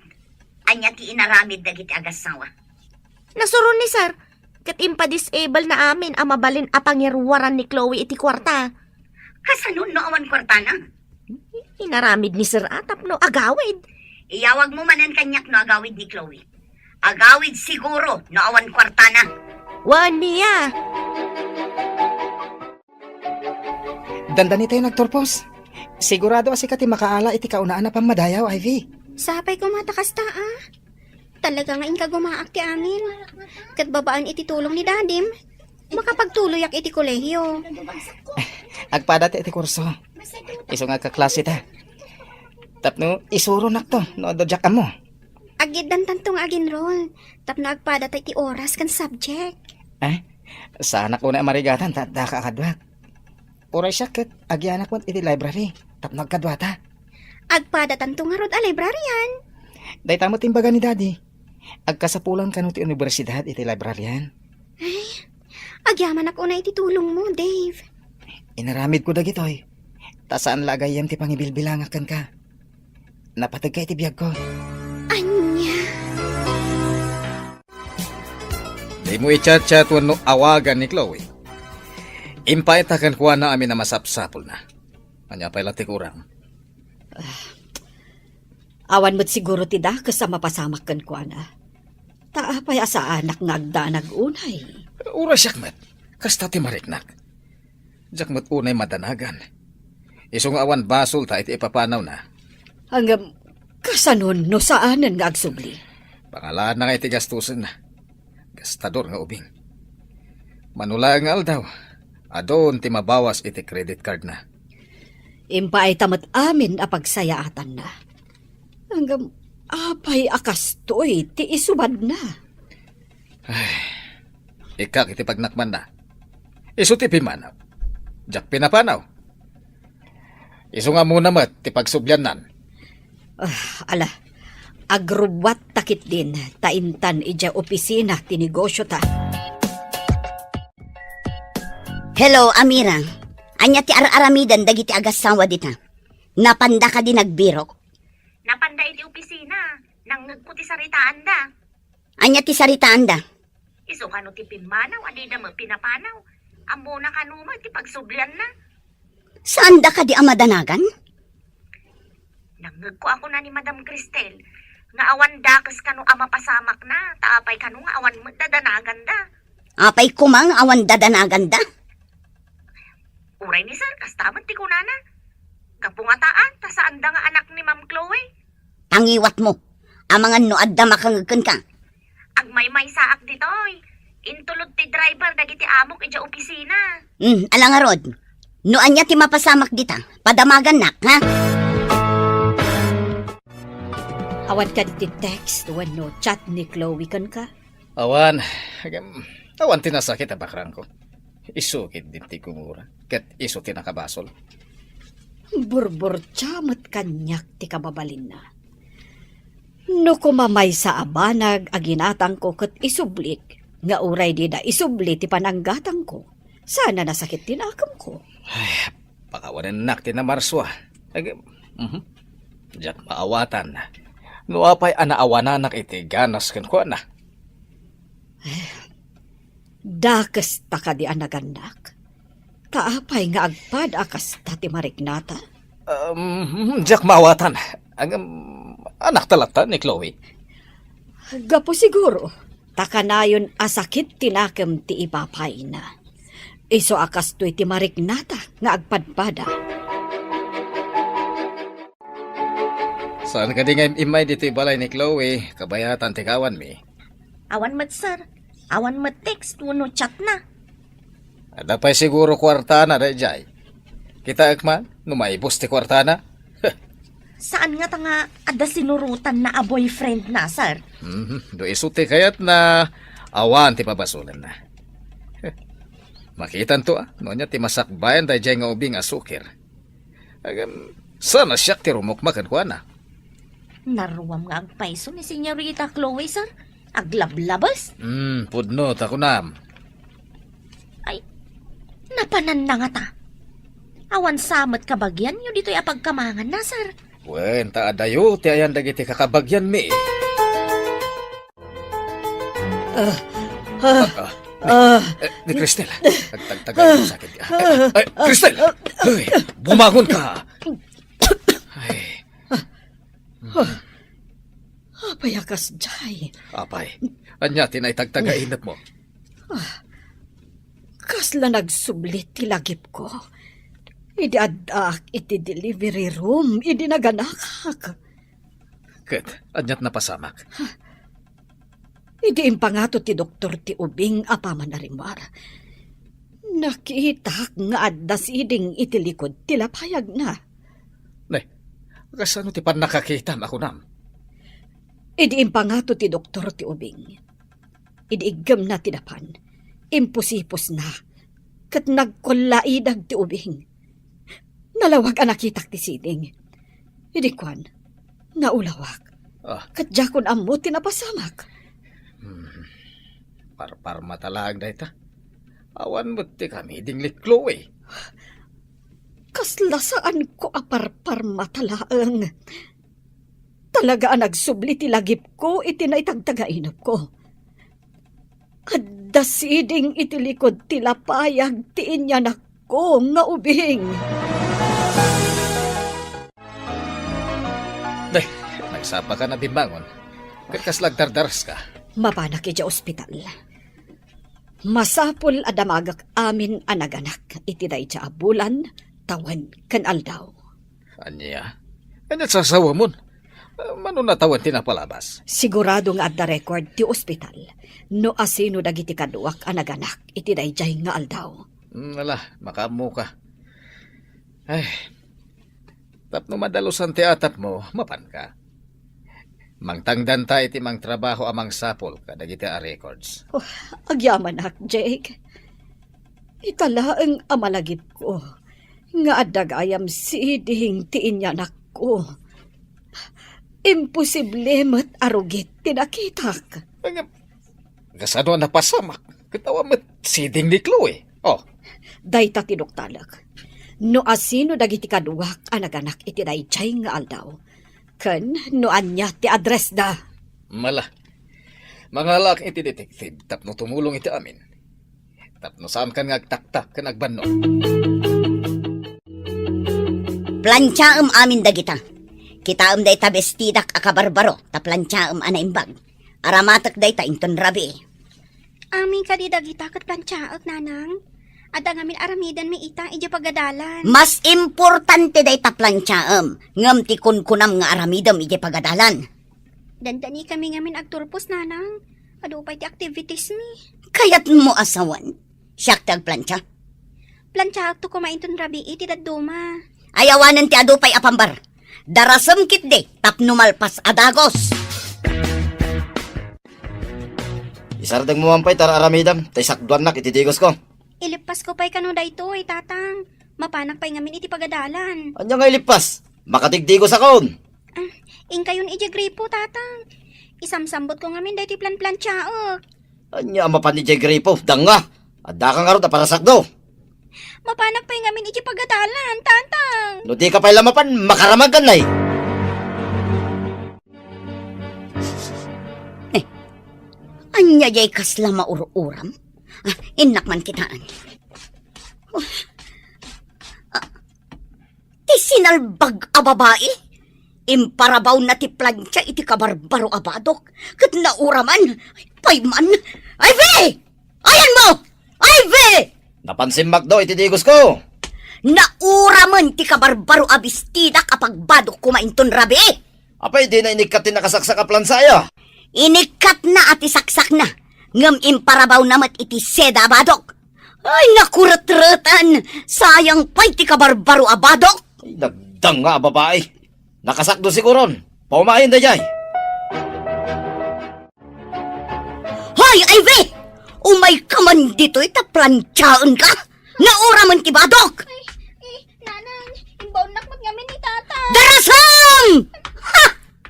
anya ti inaramid dagiti agasawa. Nasuron ni sir. Kat impa-disable na amin ang mabalin a pangirwaran ni Chloe iti kwarta. Kasanon no awan kwartana. Inaramid ni sir atap no agawid. Iyawag mo manan kanyak no agawid ni Chloe. Agawid siguro no awan kwartana. Wan, Mia. Dandani tayo nagtorpos. Sigurado asi ka ti makaala iti kaunaan na pamadayaw, Ivy. Sapay ko matakas ta Talaga nga inka gumaak ti amin. Kat babaan iti tulong ni dadim. Makapagtuloy ak iti kolehiyo. Agpada ti iti kurso. Iso nga kaklase ta. Tapno isuro nak to, no dojak mo. Agidan tantong aginroll. Tapno agpada ta iti oras kan subject. Sana ko na marigatan, tadda ka kadwat. Uray siya kat, agyanak mo iti library. Tapno agkadwata. Agpada tantong nga rod a librarian. Day tamo timbaga ni daddy. Agkasapulan ka no ti universidad iti libraryan. Agyaman ako na iti tulong mo, Dave. Inaramid ko dagitoy. Ta saan lagayam ti pangibilbilangakan ka. Napatag ka iti biyag ko. Anya. Di mo i-chat-chat no awagan ni Chloe. Impaitakan kuha na amin na masapsapol na. Anya pa'y lati kurang. Awan mo't siguro ti da kasama pasamak kan kwa na. Taapay asa anak nga agdanag unay. Ura siyakmat. Kasta ti mariknak. Jakmat unay madanagan. Isong awan basol ta iti ipapanaw na. Hanggang kasanon no saanan nga agsubli. Pangalaan na nga iti gastusin na. Gastador nga ubing. Manula nga aldaw. Adon ti mabawas iti credit card na. Impa ay tamat amin a pagsayaatan na. Hanggang apay akastoy ti isubad na. Ikak iti pagnakman na. Isu ti pimanaw. Jak pinapanaw. Isu nga muna mat ti pagsubyanan. Ala, Agrubat takit din, taintan ija opisina ti negosyo ta. Hello, Amira. Anya ti araramidan dagiti agasawa dita. Napanda ka di nagbirok. Napanda iti opisina. Nang nagputi saritaan da. Anya ti saritaan da. Iso kano ti pinmanaw, adi da mo pinapanaw. Amo na kanuma ti pagsublian na. Saan da ka di amadanagan? Nangag ko ako na ni Madam Cristel. Nga awan dakas kano amapasamak na. Taapay kano nga awan mo dadanagan da. Apay kumang awan dadanagan da. Uray ni sir, kastaman ti kunana. Kapungataan, ta saan da nga anak ni Ma'am Chloe. Tangiwat mo. Amangan no adda makangagkan ka. Agmay-may saak ditoy. Intulod ti driver dagiti amok ija opisina. Alangarod. No anya ti mapasamak dita. Padamagan nak, ha? Awan ka ti text wenno chat ni Chloe kan ka. Awan, awan tinasakit ang bakrang ko. Isukit din ti kumura. Kat iso tinakabasol. Burbur chamot kanyak ti kababalin na. No kumamay sa abanag aginatang ko kat isublik. Nga uray di da isubli ti pananggatang ko. Sana nasakit tinakam ko. Ay, pakawanan nak na marswa. Diyak maawatan. Nuapay anaawananak iti ganas kan ko na. Dakas ta ka di anaganak. Kaapay nga agpad akas tati marignata. Diyak maawatan. Anak talata ni Chloe. Gapo siguro. Takanayon asakit tinakam ti ipapay na. Iso akas to'y ti marignata nga agpadpada. Saan ka di nga imay dito balay ni Chloe? Kabayatan ti kawan mi. Awan mat sir. Awan mat text, wano chat na. Ada pa'y siguro kwartana da jay. Kita akman, numaibos ti kwartana. Saan nga tanga ada sinurutan na a boyfriend na, sir? Do isuti kayat na awan ti pabasulan na. Makitan to no niya ti masakbayan da jay nga ubing asukir. Sana siya ti rumukmakan ko na. Naruwam nga agpaiso ni Senyorita Chloe, sir. Aglablabas. Pudno ta ko nam. Ay, napanan na nga ta. Awan samat kabagyan yun dito'y apagkamangan na, sir. Wen, ta adayo ti ayan dagiti kakabagyan mi. Ni Cristel, tagtagtagay mo sakit. Ay, Cristel! Ay, bumangon ka! Ay, Apay akas jay. apay, anya tinay tagtagainat mo. Kasla nagsublit ti lagip ko. Idi adak iti delivery room. Idi naganakak. Ket, anyat napasamak. Idi impangato ti doktor ti ubing apaman na rimar. Nakita nga addas iding iti likod ti lapayag na. Nay, kasano ti pan nakakita ako nam? Idi impangato ti doktor ti ubing. Idi igam na ti dapan. Imposipos na. Kat nagkulaidag ti ubing. Nalawag ang nakitak ti siding. Idi kwan, naulawak. Kat jakon amo tinapasamak. Parpar matalag da ita. Awan mo ti kami dingli Chloe. Kasla saan ko aparpar matalaang. Talaga ang nagsubli ti lagip ko iti naitagtagainap ko. Adda siding iti likod ti lapayag ti inyanak ko nga ubing. Day, nagsapa ka na bimbangon. Kaslag dardaras ka. Mapanak iti ospital. Masapol adamagak amin anaganak iti day tsa abulan tawan kan aldaw. Anya? Anyat sasawa mo? Mano natawan tinapalabas? Sigurado nga adda record ti ospital. No asino dagiti kaduak anaganak iti day jay nga aldaw. Ala, makamu ka. Ay, tapno madalusan ti atap mo, mapan ka. Mangtangdan ta iti mang trabaho amang sapol kadagiti a records. Agyaman ak, Jake. Italaang amalagip ko. Nga adag ayam siding tiin niya ko. Imposible mat arugit tinakitak. Gasano na pasamak. Katawa mo siding ni Chloe. Oh, Dayta tinuktalak. No asino dagiti kaduwak ang naganak iti dayjay nga aldaw. Ken no anya ti address da. mala. Mga lak iti detective, tapno tumulong iti amin. Tapno saan ka nga agtaktak ka nagbanno. Plantsaam amin dagita. Kitaam day ta bestidak akabarbaro, ta plantsaam ana imbag. Aramatak day ta inton rabi. Amin ka di dagita kat plantsaak, nanang. Ada ngamin aramidan mi ita ija pagadalan. Mas importante day ta plantsaam, ngam ti kunkunam nga aramidam ije pagadalan. Dandani kami ngamin agturpos, nanang. Ado pa ti activities mi. Kayat mo asawan, siyak tag plantsa. Plantsaak to kumain ton rabi iti daduma. Ayawanan ti adupay apambar. Darasam kit de, tapno malpas adagos. Isardang mo ampay tara aramidam, tay sakduan nak ititigos ko. Ilipas ko pa'y kano da ito, tatang. Mapanak pa'y ngamin iti pagadalan. Anya nga ilipas, makatigdigos akon. Ingkayon ija gripo, tatang. Isamsambot ko ngamin da iti plan-plantsaak. Anya mapan ni Jay Gripo, danga. Adda ka nga ro, para sakdo. Mapanak pa'y ngamin iti pagadalan, tatang. No di ka pa'y lamapan, makaramag ka na eh. Anya jay kasla maururam? Inak man kitaan. Ti sinalbag a babae? Imparabaw na ti plantsa iti kabarbaro abadok. Kat nauraman, payman. Ay ve! Ayan mo! Ay ve! Napansin daw ititigos ko. Nauraman ti kabarbaro abistida kapag badok kumainton rabi. Apay di na inikat nakasaksak a plansaya. Inikat na at isaksak na. Ngam imparabaw namat iti seda abadok. Ay nakurat-ratan. Sayang pa'y ti kabarbaro abadok. Ay, nagdang nga babae. Nakasakdo siguron. Paumahin da jay. Hoy, Ivy! Umay ka man dito itaplantsyaan ka. Nauraman ti badok. Nanang, imbaw nak ngamin ni tatang. Darasam! Ha!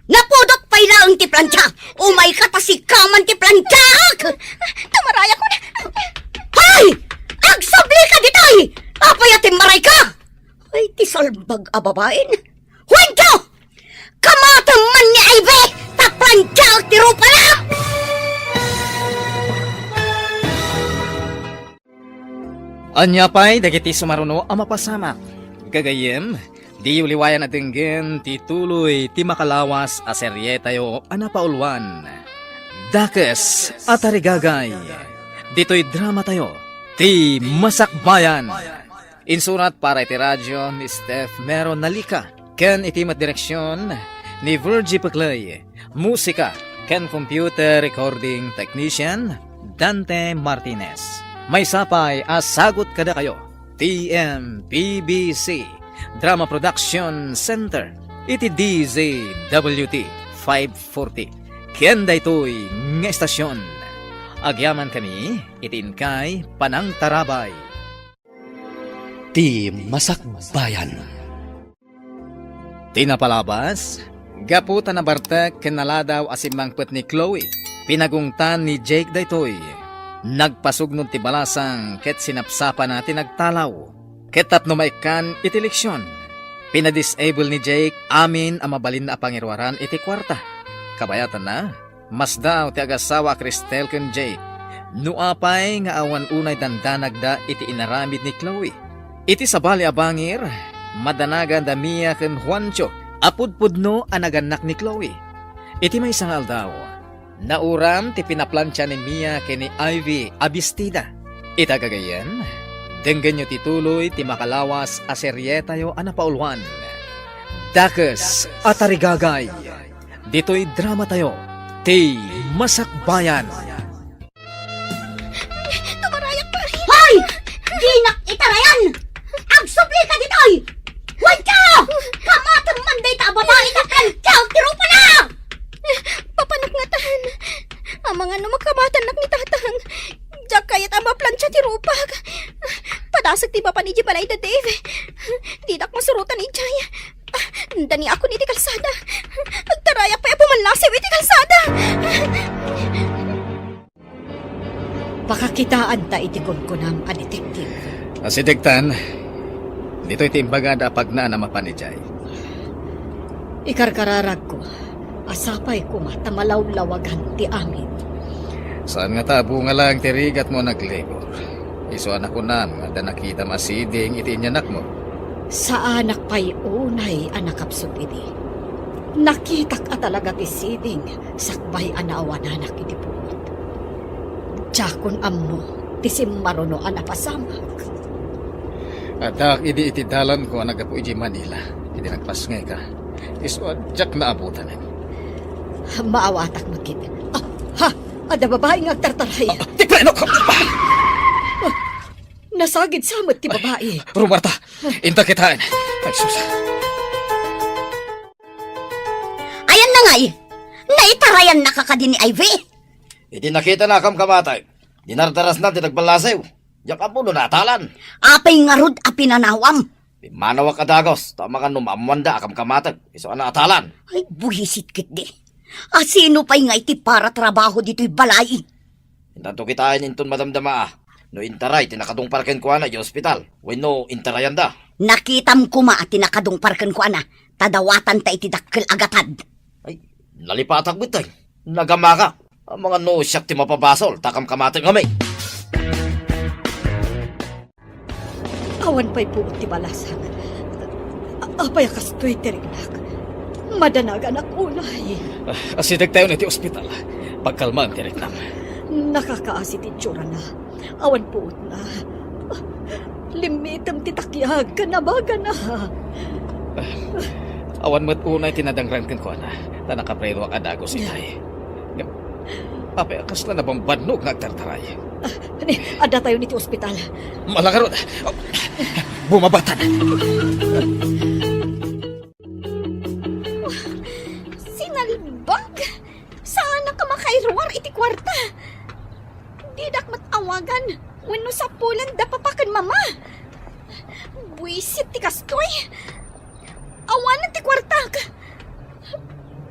Napudot pa'y laang ti plantsa. Umay ka tasikaman ti plantsak. Tamaraya ko na. Hoy! Agsabli ka ditoy! Apayatin maray ka! Ay, ti salbag a babaen. Huwento! Kamatang man ni Ivy! Taplantsak ti rupa na! Anya pa'y dagiti sumaruno ang mapasamak. Gagayem, di uliwayan at tingin ti tuloy ti makalawas a serye tayo anapaulwan. Dakes at arigagay. Dito'y drama tayo. Ti Masakbayan. Insurat para iti radyo ni Steph Mero Nalika. Ken itimat direksyon ni Virgie Paclay. Musika ken computer recording technician Dante Martinez. May sapay asagot kada kayo. TMPBC Drama Production Center. Iti DZWT 540. Kenda ito'y nga estasyon. Agyaman kami, itinkay Panang Tarabay. Ti Masakbayan. Tinapalabas, gaputa na bartek kenaladaw asimangpet ni Chloe. Pinagungtan ni Jake daytoy. Nagpasugnod ti balasang ket sinapsapa na tinagtalaw. Ket tapno maikan iti leksyon. Pinadisable ni Jake amin ang mabalin na apangirwaran iti kwarta. Kabayatan na, mas daw ti agasawa Cristel ken Jake. Nuapay nga awan unay dandanagda iti inaramid ni Chloe. Iti sabali abangir, madanagan da Mia ken Juancho. Apudpudno ang naganak ni Chloe. Iti may sangal daw. Nauram ti pinaplansya ni Mia ken ni Ivy abistida. Itagagayan, denggan nyo tituloy ti makalawas a serye tayo anapaulwan. Dakes at arigagay. Dito'y drama tayo. Ti Masakbayan. Tumarayak pa. Hoy! Dinak itarayan! Agsubli ka ditoy! Huwag Kamatang manday ta babae ka plantsak ti rupa na! Papanak nga tahan. Ang mga numakamatan nak ni tatang. Diyak kayat ang maplansya ti rupak. Padasag ti papa ni Jibalay da Dave. Didak masurutan ni Jaya. Sinundan niya ako ni iti kalsada. Agtaraya pa pumanlasiw iti kalsada. Pakakitaan ta iti kunkunam a detektiv. Asidigtan, dito iti imbagada pag na mapanijay. Ikarkararag ko, asapay ko matamalaw-lawagan ti amin. Saan nga tabo nga lang tirigat mo naglibor? Iso anak ko na nga nakita masiding iti inyanak mo. Sa anak pa'y unay anakapsot iti. Nakitak a talaga ti siding, sakbay anawananak iti puot. Tiyakon ammo, ti simmaruno anapasamak. At idi iti dalan ko nagapu iti Manila. Iti nagpasngay ka. Iso adyak na abutanin. Maawatak magkit. Ha! Ada babae nga tartaray. Ti pleno ko! Nasagid samot ti babae. Rumarta, inta kitain. Ay sus. Ayan na nga eh. Naitarayan na kakadi ni Ivy. Iti nakita na akam kamatay. Dinardaras na tinagbalasiw. Diyak apo no natalan. Apay nga rod a pinanawam. Manawak adagos. Tama ka numamwanda akam kamatag. Iso na atalan. Ay, buhisit kit di. Sino pa'y nga iti para trabaho dito'y balay? Intanto kitain inton madamdama ah. No intaray, tinakadong parken ko na, ospital. When no, intarayan da. Nakitam ko ma at tinakadong parken ko ana. Tadawatan ta iti dakkel agatad. Ay, nalipatag bitay. Nagama ka. Ang mga no siyak ti mapabasol. Takam kamatag kami. Awan pa'y puot ti balasan. Apay kastoy tirignak. Madanagan ako unay. Asidig tayo na iti ospital. Pagkalma ang tiniknam. Nakakaasi ti tsura na. Awan puot na. Limitam ti takyag. Kanabaga na. Awan mo't unay tinadangran kan ko na. Ta nakapreno ang adagos itay. Apay, kasla na bang badnog nagtartaray? Ada tayo niti ospital. Malakarod! Bumabatan! Sinalbag? Saan na ka makairuar iti kwarta? Di dak matawagan. Wenno sa pulan da papakan mama. Buisit ti kastoy. Awanan ti kwarta.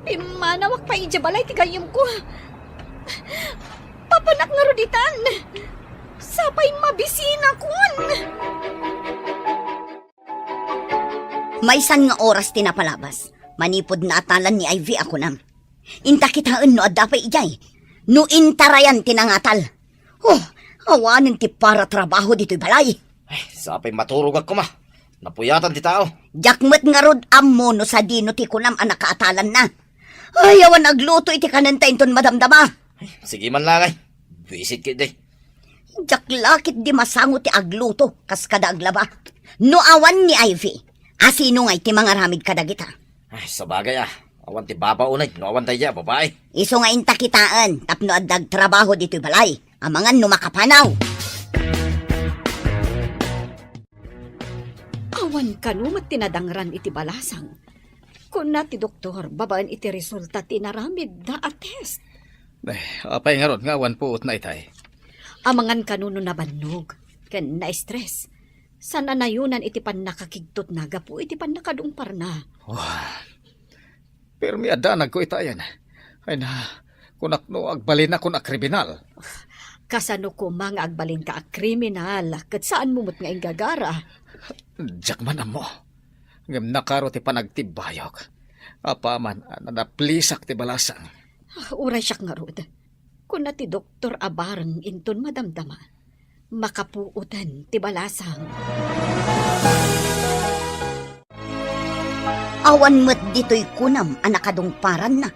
Pimanawak pa ijabalay ti gayam ko. Papanak nga roditan. Sapay mabisina kun. Maysan nga oras tinapalabas. Manipod na atalan ni Ivy ako nam. Inta kitaan no adda pa ijay. No intarayan tinangatal. Oh, awanin ti para trabaho dito'y balay. Ay, sapay maturog ako ma. Napuyatan ti tao. Jakmet nga rod ammo no sa dino ti kunam anak kaatalan na. Ay, awan agluto iti kananta inton madamdama. Ay, sige man lang ay. Visit kit day. Jak lakit di masango ti agluto kas kada aglaba. No awan ni Ivy. Asino nga iti mga ramid kadagita. Ay, sabagay ah. Awan ti baba unay. No awan tayo babae. Iso nga inta kitaan tapno addag trabaho dito'y balay. Amangan no makapanaw. Awan kanumat tinadangran iti balasang. Kung na ti doktor, babaan iti resulta tinaramid da a test. Apay nga ron, nga awan puot na itay. Amangan kanuno na bannog, ken na-stress. Sana nayunan iti pan nakakigtot na gapu iti pan nakadungpar na. Pero mi adanag ko itayan. Ay na, kunak no agbalin ako na kriminal. Kasano ko mga agbalin ka a kriminal, kat saan mumot nga ingagara. Diyak man mo. Ngam nakaro ti panagtibayok. Apa man, nanaplisak ti balasang. Uray siyak nga rod. Kung na ti doktor abarang inton madamdama, makapuutan ti balasang. Awan met dito'y kunam anakadungparan na.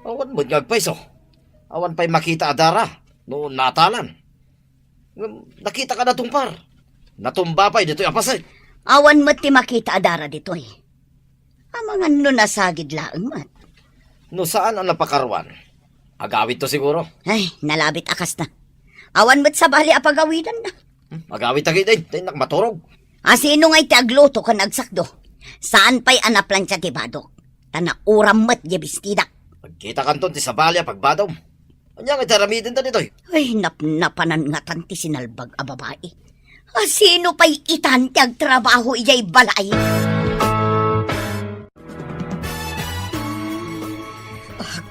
Awan mo nagpaiso. Awan pa'y makita adara. No natalan. Nakita ka na tungpar. Natumba pa'y dito'y apasay. Awan met ti makita adara dito'y. Amangan no nasagid laeng mat. No saan ang napakarwan? Agawid to siguro. Ay, nalabit akas na. Awan met sa bali apagawidan na. Agawid tagi din. Tayo maturog. Asino nga iti agluto ka nagsakdo. Saan pa'y anaplansya ti badok? Tanauram met di bistidak. Pagkita kanton ti sabalya pagbadaw. Anya nga taramidin ta nito'y. Ay, napnapanan nga tanti sinalbag a babae. Sino pa'y itan ti agtrabaho iyay balay?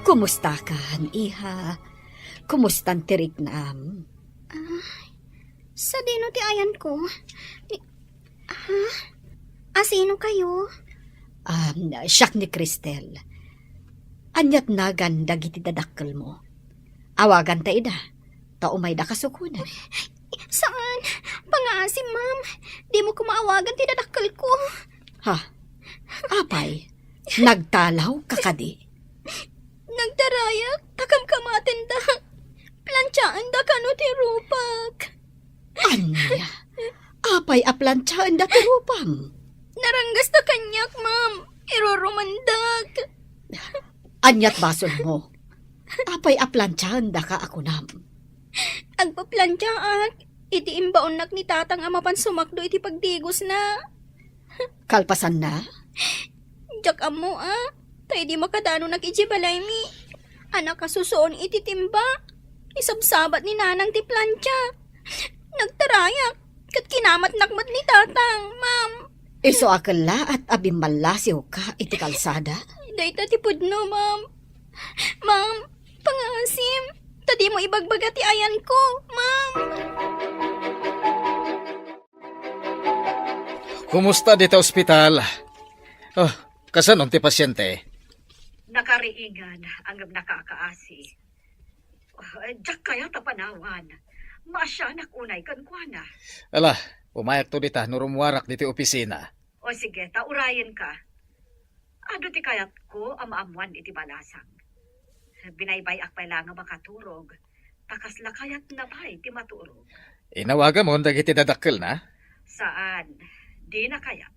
Kumusta ka, iha? Kumusta ang tirik nam? Sa dino ti ayan ko? Sino kayo? Siyak ni Cristel. Anyat na ganda giti dadakkel mo. Awagan ta ida. Taumay da kasukunan. Saan? Pangasim, ma'am. Di mo ko maawagan tinadakkel ko. Ha? Apay, nagtalaw ka kadi. Nagdarayak, takam kamaten da. Plantsaan da kano ti rupak. Anya? Apay aplansyahan da tirupang. Naranggas na kanyak, ma'am. Irurumandag. Anyat basol mo. Apay aplansyahan da ka ako nam. Agpaplantsaak. Iti imbaonak ni tatang amapan sumakdo iti pagdigos na. Kalpasan na? Jak amo Tay di makadano nag-ijibalay mi. Anak kasusoon iti timba. Isabsabat ni nanang ti plantsa. Nagtarayak. Kat kinamat nakmat ni tatang, ma'am. Iso akala at abimalasiw ka iti kalsada? Dayta ti pudno, ma'am. Ma'am, pangasim. Tadi mo ibagbaga ti ayan ko, ma'am. Kumusta dito ospital? Oh, kasanon ti pasyente? Nakariingan ang nakakaasi. Diyak kaya tapanawan. Masya nakunay kan kuana. Ala, umayak to dita, nurumwarak dito opisina. O sige, taurayan ka. Ado ti kayat ko amaamuan iti balasang. Binaybay akpay lang nga makaturog. Takas lakayat na pa'y ti maturog. Inawaga mo, dagiti dadakkel na? Saan? Di na kaya.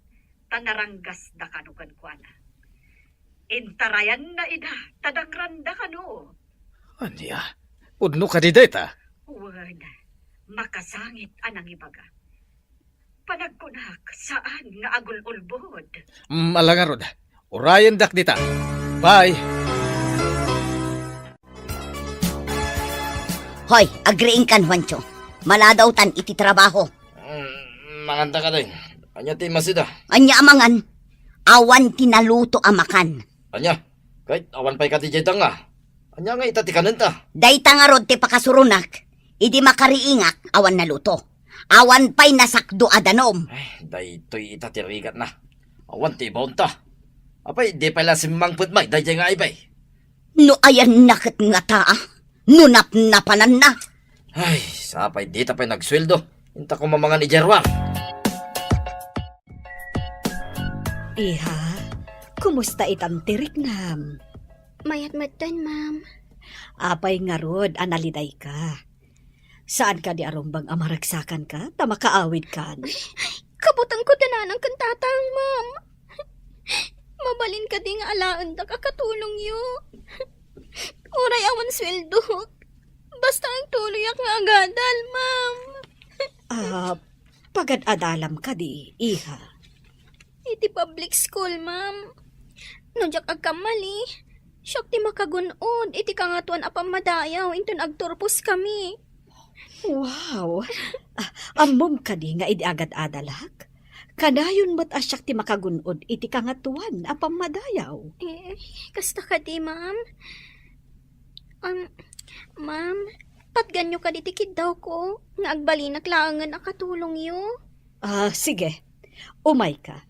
Tanaranggas da kanugan kuana. Intarayan na ida. Tadakran da kanu. Anya, udno ka di data. Uwan. Makasangit anang ibaga. Panagkunak saan nga agul-ulbod. Malangarod, urayan dak dita. Bye! Hoy, agreeing kan, Juancho. Maladaw tan iti trabaho. Manganta ka din. Anya ti masida. Anya amangan, awan tinaluto amakan. Anya, kahit awan pa'y katijay nga. Anya nga itati kanenta. Dayta nga rod ti pakasurunak, idi makariingak awan naluto. Awan pa'y nasakdo adanom. Ay, daytoy itatirigat na. Awan ti baunta. Apay, di pala si Mangput May, dayjay nga ibay. No ayan nakit nga taa. Nunap na panan na. Ay, sapay dita pa'y nagsweldo. Inta ko mamangan ni Jerwar. Iha, kumusta itang tirik nam? Mayat-matan, ma'am. Apay nga rod, analiday ka. Saan ka di arumbang amaragsakan ka? Tamakaawid kan. Kabutang ko dananang kan tatang, ma'am. Mabalin ka di nga alaan da kakatulong yu. Uray awan sweldo. Basta ang tuloy ak nga agadal, ma'am. Pagad-adalam ka di, iha. Iti public school, ma'am. Nujak agkamali. Siyak ti makagunod. Iti kangatuan apamadayaw. Intun agturpos kami. Wow! Amom ka di nga idi agad-adalak. Kanayon mo't asyak ti makagunod iti kangatuan apang madayaw. Kasta ka di, ma'am. Ma'am, patganyo ka di tikid daw ko. Nga agbalinak laangan akatulong yu. Sige. Umay ka.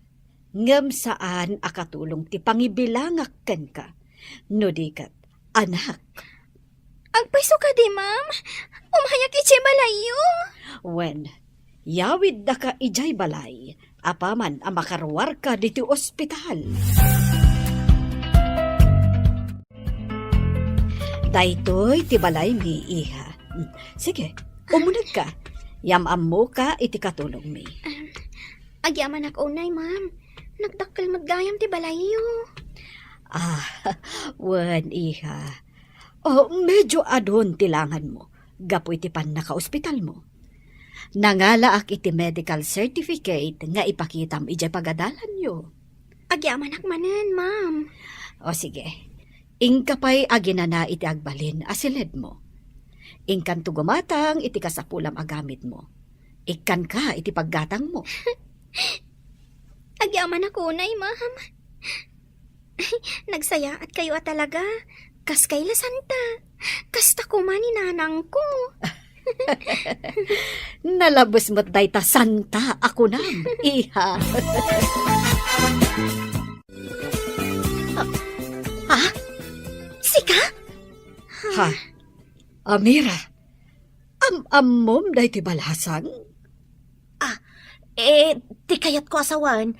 Ngam saan akatulong ti pangibilangak ken ka. No di kat, anak. Agpaiso ka di, ma'am. Umahayak iti balayo. When, yawid da ka ijay balay, apaman ang makarwar ka dito ospital. Daytoy ti balay mi, iha. Sige, umunag ka. Yamam mo ka iti katulong mi. Agyaman ako unay, ma'am. Nagdakkel maggayam ti balayo. Wen, iha. Medyo adon tilangan mo. Gapoy ti pan naka-ospital mo. Nangalaak iti medical certificate nga ipakitam ijay pagadalan yo. Agyaman akmanen, ma'am. O sige, ingkapay aginana iti agbalin asilid mo. Ingkan tugumatang iti kasapulam agamit mo. Ikan ka iti paggatang mo. Agyaman ako unay, ma'am. Nagsaya at kayo at talaga. Kas kaila santa. Kasta ko man nanang ko. Nalabos mo't day ta santa ako nam, iha. Sika? Ha? Amira, am-amom day ti balasang? Di kayat ko asawan.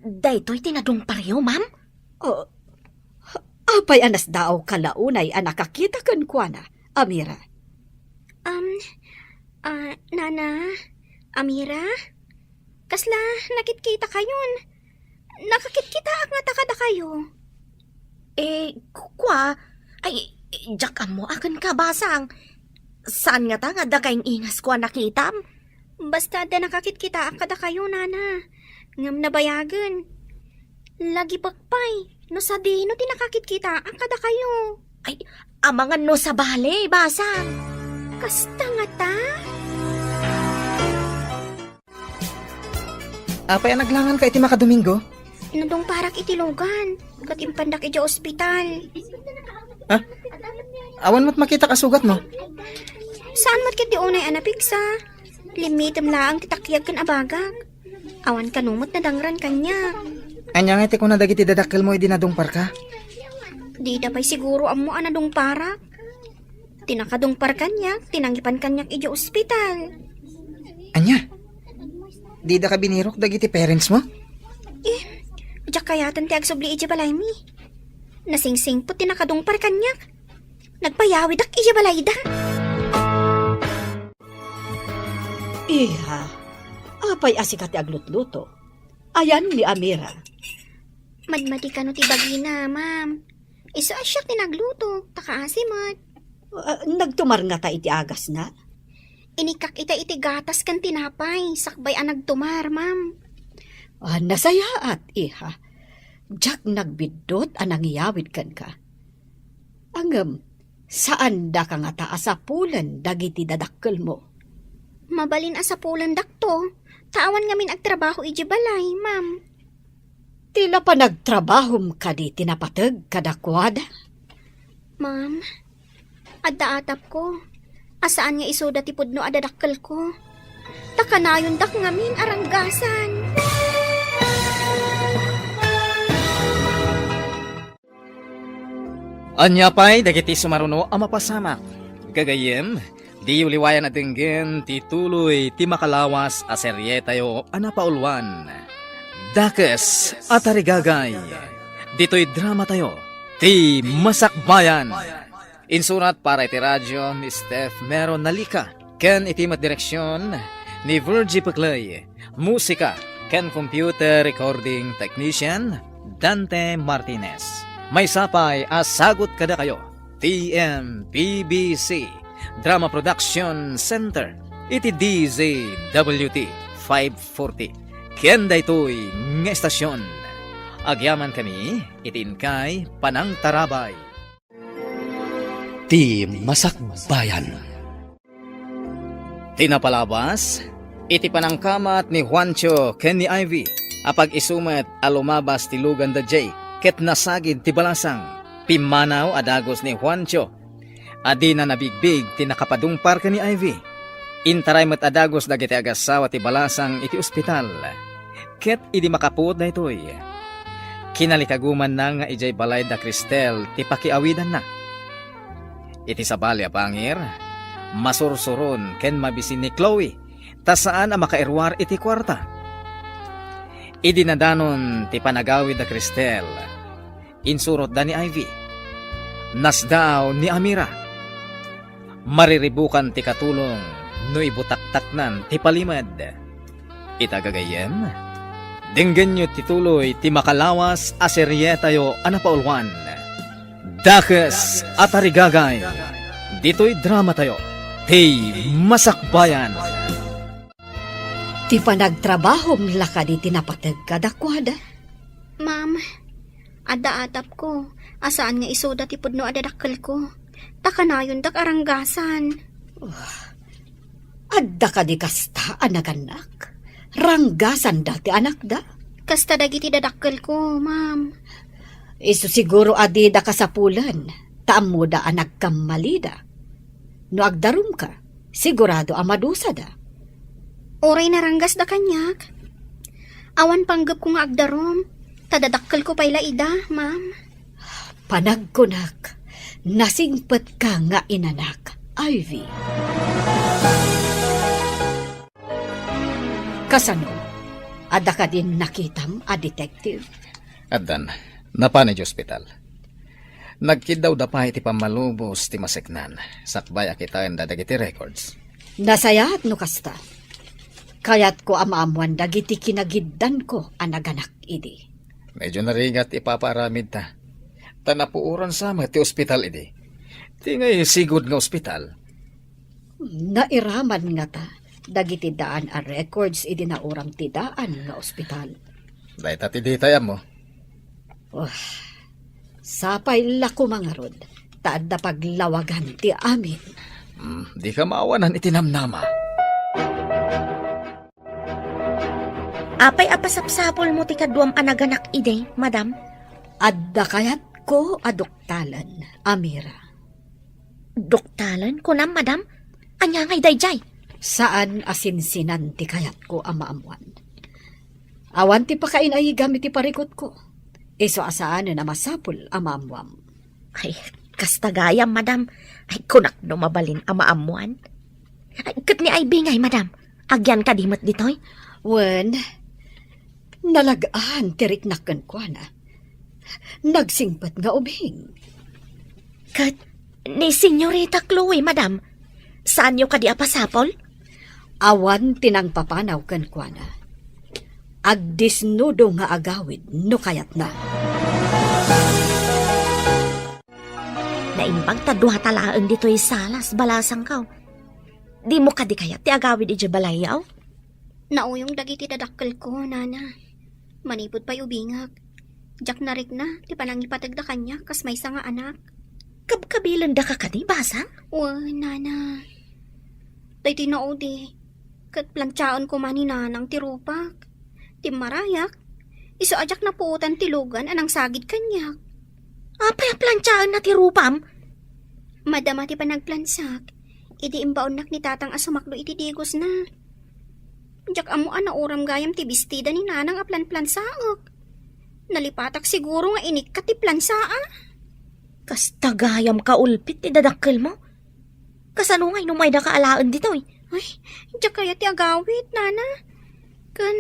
Daytoy tinadong pareho, ma'am? Oh, apay anas daaw kalaunay nakakita kan kuana, Amira. Nana, Amira? Kasla, nakitkita kayon. Nakakitkita ang nga takada kayo. Kwa? Ay, jakan mo akan ka, basang. Saan nga ta nga dagayng ingas ko nakitam? Basta da nakakitkita ang kada kayo, Nana. Ngam nabayagan. Lagi pagpay. No sa di, no tinakakitkita ang kada kayo. Amangan no sa bale, basang. Kasta nga ta? Apay naglangan ka iti makadomingo? Inadong parak itilogan. Katimpandak iti ospital. Awan mo't makita kasugat no? Saan mat kiti unay anapigsa? Limitem laang titakyag kan abagag. Awan kanumot na dangran kanya. Anya nga iti ko na dagiti dadakkel mo idinadungpar ka? Di dapay siguro amo anadong parak. Tinakadungpar kanya, tinanggipan kanyak iti ospital. Anya? Di da ka binirok dagiti parents mo? Diyak kayatan ti agsubli iti balay mi. Nasingsing po tinakadungpar kanyak. Nagpayawid ak iti balay da. Iha, apay asikat ti aglutluto. Ayan ni Amira. Madmati ka no ti bagina, ma'am. Isa asyak tinagluto, takaasimot. Nagtumar nga ta iti agas na. Inikak iti gatas kan tinapay, sakbay ang nagtumar, ma'am. Nasayaat, iha. Diyak nagbidot anang iyawid kan ka. Angam, saan da ka nga taasapulan dagiti dadakkel mo? Mabalin asapulan dakto, taan ngamin agtrabaho iti balay, ma'am. Tila pa nagtrabahom ka di tinapatag kadakwada. Ma'am, adda atap ko. Asaan nga iso dati pudno adadakkel ko. Takanayon dak ngamin aranggasan. Anya pa'y dagiti sumaruno ang mapasamak. Gagayem, di uliwayan na dinggin ti tuloy ti makalawas a serye tayo anapaulwan. Dakes at arigagay. Dito'y drama tayo. Ti Masakbayan. Insurat para iti radyo ni Steph Meron Nalika. Ken iti direksyon ni Virgie Paclay. Musika ken computer recording technician Dante Martinez. May sapay sagot kada kayo. TMPBC Drama Production Center. Iti DZWT 540. Ken daytoy nga estasyon. Agyaman kami itinkay Panang Tarabay. Ti Masakbayan. Tinapalabas, iti panangkamat ni Juancho ken ni Ivy, apag isumet alumabas ti lugan da Jay, ket nasagid ti balasang, pimanaw adagos ni Juancho, adi na nabigbig ti nakapadungpar ken ni Ivy. Intaray met adagos dagiti agasawa ti balasang iti ospital, ket idi makapud na itoy. Kinalikaguman na nga ijay balay da Cristel ti pakiawidan na. Iti sabali a pangir, masursuron ken mabisin ni Chloe, ta saan a makairwar iti kwarta. Idinadanon ti panagawid da Cristel, insurot da ni Ivy, nasdaaw ni Amira. Mariribukan ti katulong no ibutaktaknan ti palimad. Itagagayem, dinggan nyo tituloy ti makalawas a serye tayo anapaulwan. Dakes at arigagay. Dito'y drama tayo. Ti Masakbayan. Ti panagtrabahom laka di tinapatag kadakwada. Ma'am, adda atap ko. Asaan nga iso dati pudno adadakkel ko. Takanayon dak aranggasan. Adda ka di kasta anaganak. Ranggasan dati anak da. Kasta dagiti dadakkel ko, ma'am. Isu siguro adi da kasapulan. Taam mo da ang nagkamalida. No agdarum ka, sigurado ang madusa da. Oray naranggas da kanyak. Awan panggap ko nga agdarom. Tadadakkel ko pa'y laida, ma'am. Panagkunak, nasingpet ka nga inanak, Ivy. Kasano, ada ka din nakitam a detective? Adan, napanay ospital. Nagkidaw da pa iti pamalubos ti maseknan. Sakbay akitain da dagiti records. Nasayat no kasta. Kayat ko amaamuan dagiti kinagiddan ko ang naganak idi. Medyo narigat ipaparamid ta. Tanapuuran sama ti ospital idi. Ti ngay sigod nga ospital. Nairaman nga ta, dagiti daan a records idi na uram ti daan nga ospital. Dahil tati ditayam mo. Sapay lako mga rod, taad na paglawagan ti amin. Di ka maawanan itinamnama. Apay apasapsapol mo ti kaduam anaganak ide, madam. Adda kayat ko adoktalan, Amira. Doktalan ko na, madam. Anya ngay dayjay. Saan asinsinan ti kayat ko amaamuan? Awan ti pakain ay gamit ti parikot ko. Iso asaan na masapul amaamuam. Ay, kastagayam, madam. Ay, kunak no mabalin amaamuan. Ay, kat ni ay bingay, madam. Agyan ka dimot ditoy. Wen, nalagaan tirik nakan ko na. Nagsingpat nga ubing. Kat ni Senyorita Chloe, madam. Saan yung kadi apasapol? Awan tinang papanaw kan ko na. Agdisnudo nga agawid no kayat na. Naimbang tadwa talaan dito'y salas, balasang kaw. Di mo kadi kaya ti agawid iti balayaw? Nauyong dagiti dadakkel ko, nana. Manipod pa'y ubingag. Jak narik na, ti panangipatag da kanya, kas may nga anak. Kabkabilan da ka kadi, basang? Nana. Day tinaudi. Kat plantsaon ko man ni nanang tirupak. Ti marayak. Iso ajak na puutan tilugan anang sagid kanyak. Apay plantsaan na ti rupam? Madama ti panagplansak. Idi imbaon nak ni tatang asumakdo iti digos na. Jak amuan na uram gayam ti bestida ni nanang a plan-plansaok. Nalipatak siguro nga inik ka ti plansaa. Kastagayam ka ulpit ti dadakkel mo? Kasano ngay numay da kaalaan dito eh? Ay, jak kaya ti agawit, nana. Kan,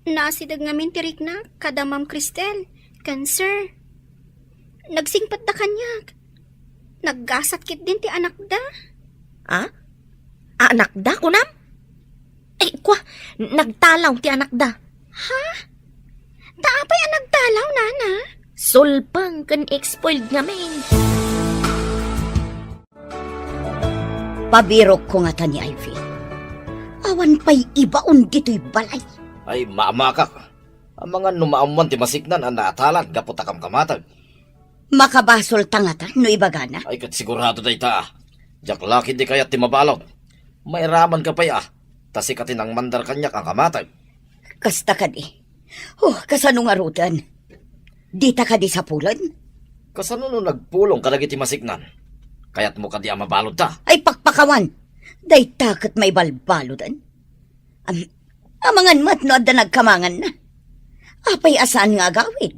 nasidag ngamin tirik na, kada Ma'am Cristel. Kan, sir. Nagsingpat da kanyak. Naggasakit din ti anak da. Ah? Anak da, kunam? Ay, kwa, nagtalaw ti anak da. Ha? Taapay ang nagtalaw, nana? Sulpang kan expoiled ngamin. Pabirok ko nga ta ni Ivy. Awan pa'y ibaon dito'y balay. Ay maamakak. Ang mga numaamuan ti masiknan ang naatalan gapot akam kamatag. Makabasol ta nga ta, no ibagana. Ay kat sigurado day ta. Jak laki di kayat ti mabalog. May raman ka pa'y tasikatin ang mandar kanyak ang kamatag. Kasta ka di. Kasano nga rutan? Dita ka di sa pulon? Kasano no nagpulong kadagiti masiknan? Kayat mo kadi ang mabalod ta. Ay pakpakawan. Day takot may balbalodan. Amangan mat no adda nagkamangan na. Apay asaan nga agawid?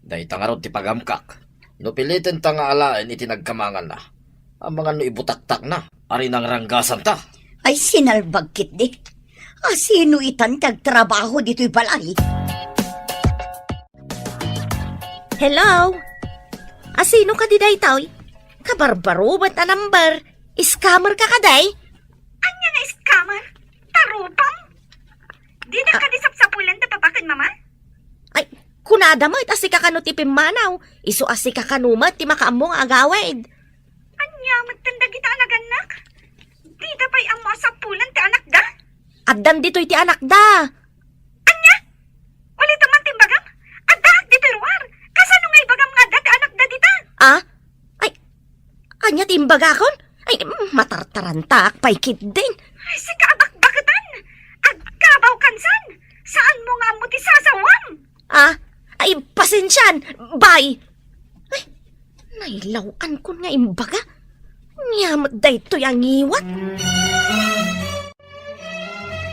Day tangarod ti pagamkak. No pilitin ta nga alain iti nagkamangan na. Ang mga no ibutaktak na. Ari nang ranggasan ta. Ay sinalbagkit di. Sino itan tagtrabaho dito'y balay? Hello? Asino ka di daytoy? Kabarbaro ba't a number? Scammer ka kaday? Anya nga scammer? Tarupang? Di na ka di sapsapulan ta papakan, mama? Ay, kunada mo asi ka kano ti pimanaw. Isu asi ka kanumat ti makaamong agawid. Anya, magtanda kita anaganak? Di da pa'y amo sapulan ti anak da? Addan dito'y ti anak da. Anya? Ulit naman timbagam? Adak di perwar? Kasano nga'y bagam nga da ti anak da dita? Ah? Ay, anya timbaga kon? Ay, matartarantak, paikit din. Ay, si kaabak-bakatan! Agkabaw kansan! Saan mo nga mo ti sasawam? Ah, ay, pasensyan. Bye. Ay, Nailawan ko nga imbaga. Nyamat day to yung iwat.